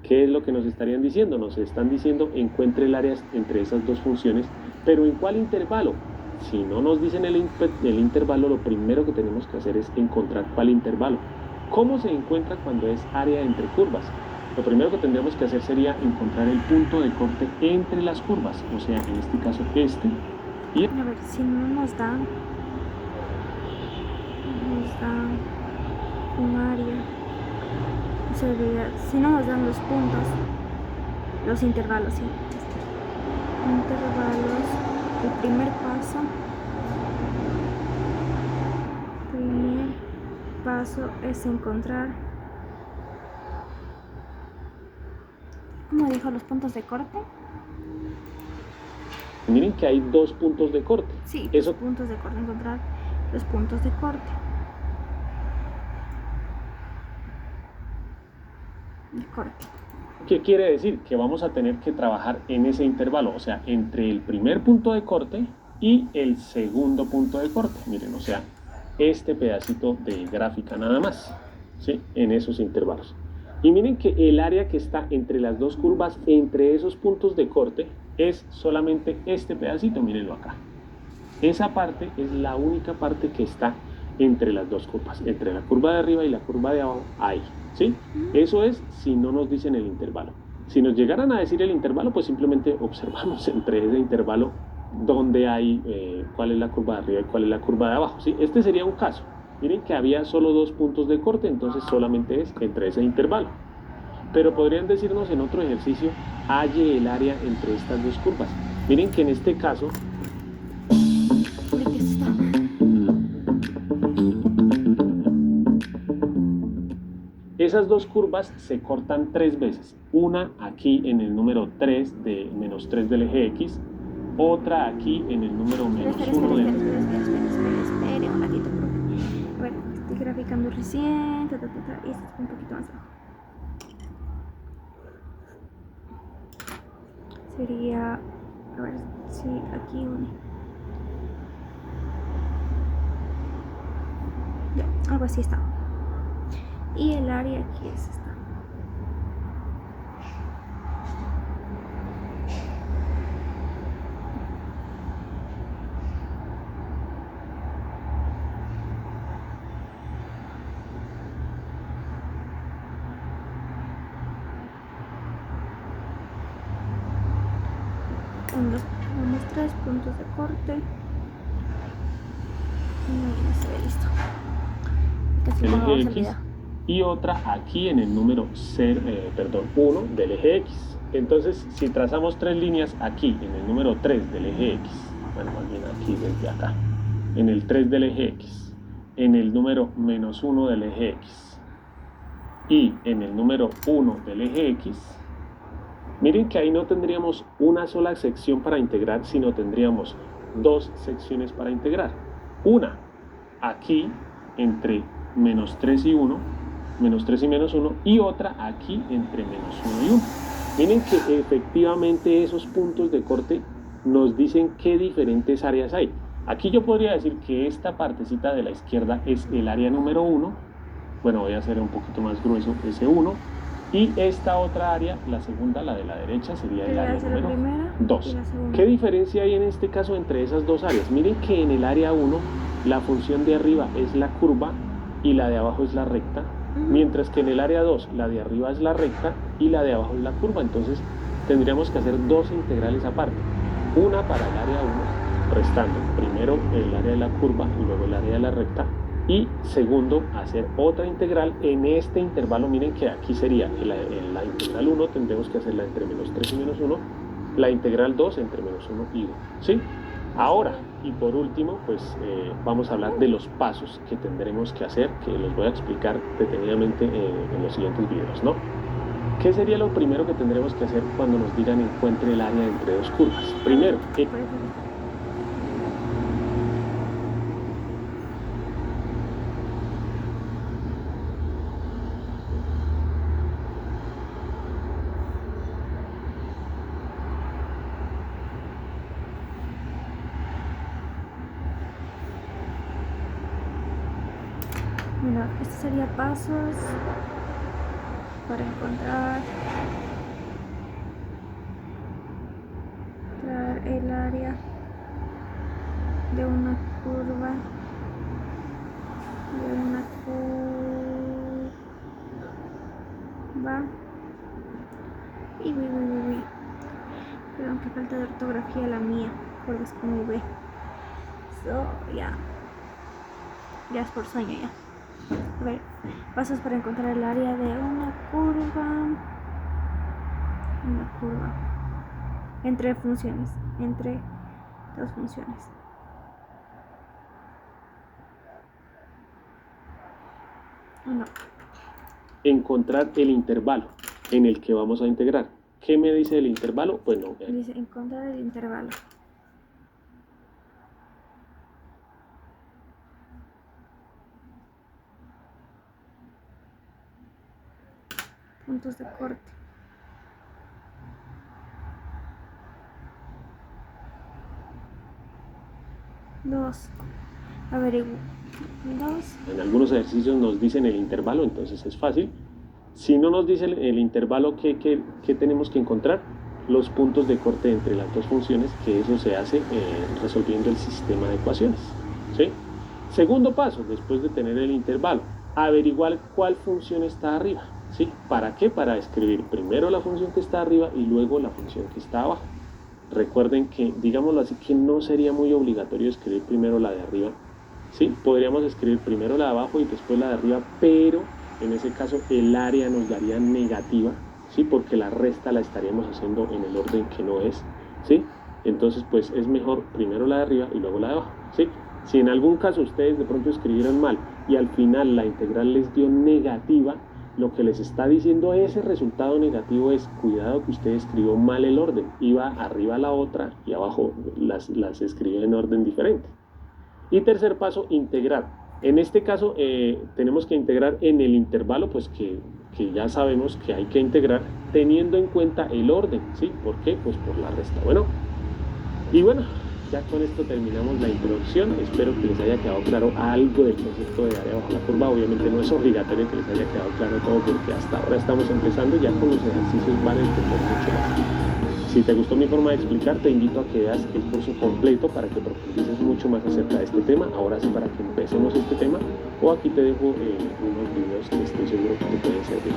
¿Qué es lo que nos estarían diciendo? Nos están diciendo, encuentre el área entre esas dos funciones, pero ¿en cuál intervalo? Si no nos dicen el intervalo, lo primero que tenemos que hacer es encontrar cuál intervalo. ¿Cómo se encuentra cuando es área entre curvas? Lo primero que tendríamos que hacer sería encontrar el punto de corte entre las curvas, o sea, en este caso este. Y a ver, si no nos dan un área, si no nos dan los puntos, los intervalos, sí. Intervalos, el primer paso es encontrar, ¿cómo dijo? Los puntos de corte. Miren que hay dos puntos de corte. Sí, eso, puntos de corte, encontrar los puntos de corte. ¿Qué quiere decir? Que vamos a tener que trabajar en ese intervalo, o sea, entre el primer punto de corte y el segundo punto de corte. Miren, o sea, este pedacito de gráfica nada más, ¿sí? En esos intervalos. Y miren que el área que está entre las dos curvas, entre esos puntos de corte, es solamente este pedacito, mírenlo acá. Esa parte es la única parte que está entre las dos curvas, entre la curva de arriba y la curva de abajo, ahí, ¿sí? Eso es si no nos dicen el intervalo. Si nos llegaran a decir el intervalo, pues simplemente observamos entre ese intervalo donde hay cuál es la curva de arriba y cuál es la curva de abajo, ¿sí? Este sería un caso. Miren que había solo dos puntos de corte, entonces solamente es entre ese intervalo. Pero podrían decirnos en otro ejercicio, halle el área entre estas dos curvas. Miren que en este caso, esas dos curvas se cortan 3 veces. Una aquí en el número 3 de menos 3 del eje X, otra aquí en el número menos 1 del... Espere un ratito, profe. A ver, estoy graficando recién, y esto es un poquito más abajo. Sería, a ver si aquí une. Ya, algo así está. Y el área aquí es esta. Unos 3 puntos de corte. Y ya se ve listo. Casi el vamos eje a X y otra aquí en el número 1 del eje X. Entonces, si trazamos 3 líneas aquí en el número 3 del eje X, bueno, más bien aquí desde acá, en el 3 del eje X, en el número menos 1 del eje X y en el número 1 del eje X, miren que ahí no tendríamos una sola sección para integrar, sino tendríamos 2 secciones para integrar. Una aquí entre menos 3 y 1, menos 3 y menos 1, y otra aquí entre menos 1 y 1. Miren que efectivamente esos puntos de corte nos dicen qué diferentes áreas hay. Aquí yo podría decir que esta partecita de la izquierda es el área número 1, bueno, voy a hacer un poquito más grueso ese 1, y esta otra área, la segunda, la de la derecha, sería el área número 2. ¿Qué diferencia hay en este caso entre esas dos áreas? Miren que en el área 1 la función de arriba es la curva y la de abajo es la recta, mientras que en el área 2 la de arriba es la recta y la de abajo es la curva. Entonces tendríamos que hacer 2 integrales aparte, una para el área 1, restando primero el área de la curva y luego el área de la recta, y segundo, hacer otra integral en este intervalo. Miren que aquí sería la integral 1, tendremos que hacerla entre menos 3 y menos 1, la integral 2 entre menos 1 y 1, ¿sí? Ahora, y por último, pues vamos a hablar de los pasos que tendremos que hacer, que los voy a explicar detenidamente en los siguientes videos, ¿no? ¿Qué sería lo primero que tendremos que hacer cuando nos digan encuentre el área entre dos curvas? Primero, bueno, este sería pasos para encontrar el área de una curva, y perdón, que falta de ortografía la mía, porque es como V. Ya es por sueño ya. A ver, pasos para encontrar el área de una curva entre funciones, entre dos funciones. Uno. Encontrar el intervalo en el que vamos a integrar. ¿Qué me dice el intervalo? Bueno, Dice encontrar el intervalo. Puntos de corte. Dos. Averiguo. En algunos ejercicios nos dicen el intervalo, entonces es fácil. Si no nos dice el intervalo, ¿qué tenemos que encontrar? Los puntos de corte entre las dos funciones, que eso se hace resolviendo el sistema de ecuaciones, ¿sí? Segundo paso, después de tener el intervalo, averiguar cuál función está arriba, ¿sí? ¿Para qué? Para escribir primero la función que está arriba y luego la función que está abajo. Recuerden que, digámoslo así, que no sería muy obligatorio escribir primero la de arriba, ¿sí? Podríamos escribir primero la de abajo y después la de arriba, pero en ese caso el área nos daría negativa, ¿sí? Porque la resta la estaríamos haciendo en el orden que no es, ¿sí? Entonces pues es mejor primero la de arriba y luego la de abajo, ¿sí? Si en algún caso ustedes de pronto escribieron mal y al final la integral les dio negativa, lo que les está diciendo ese resultado negativo es, cuidado que usted escribió mal el orden, iba arriba la otra y abajo las escribió en orden diferente. Y tercer paso, integrar. En este caso tenemos que integrar en el intervalo, pues que ya sabemos que hay que integrar teniendo en cuenta el orden, ¿sí? ¿Por qué? Pues por la resta. Bueno, y bueno, ya con esto terminamos la introducción. Espero que les haya quedado claro algo del concepto de área bajo la curva. Obviamente no es obligatorio que les haya quedado claro todo porque hasta ahora estamos empezando, ya con los ejercicios van a entender mucho más. Si te gustó mi forma de explicar, te invito a que veas el curso completo para que profundices mucho más acerca de este tema. Ahora sí, para que empecemos este tema, o aquí te dejo unos videos que estoy seguro que te pueden servir.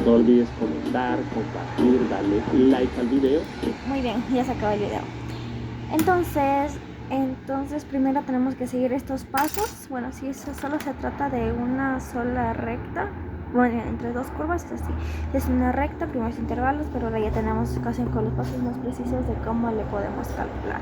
No olvides comentar, compartir, darle like al video. Muy bien, ya se acabó el video. Entonces primero tenemos que seguir estos pasos. Bueno, si eso solo se trata de una sola recta, bueno, entre dos curvas, así es una recta, primeros intervalos, pero ahora ya tenemos casi con los pasos más precisos de cómo le podemos calcular.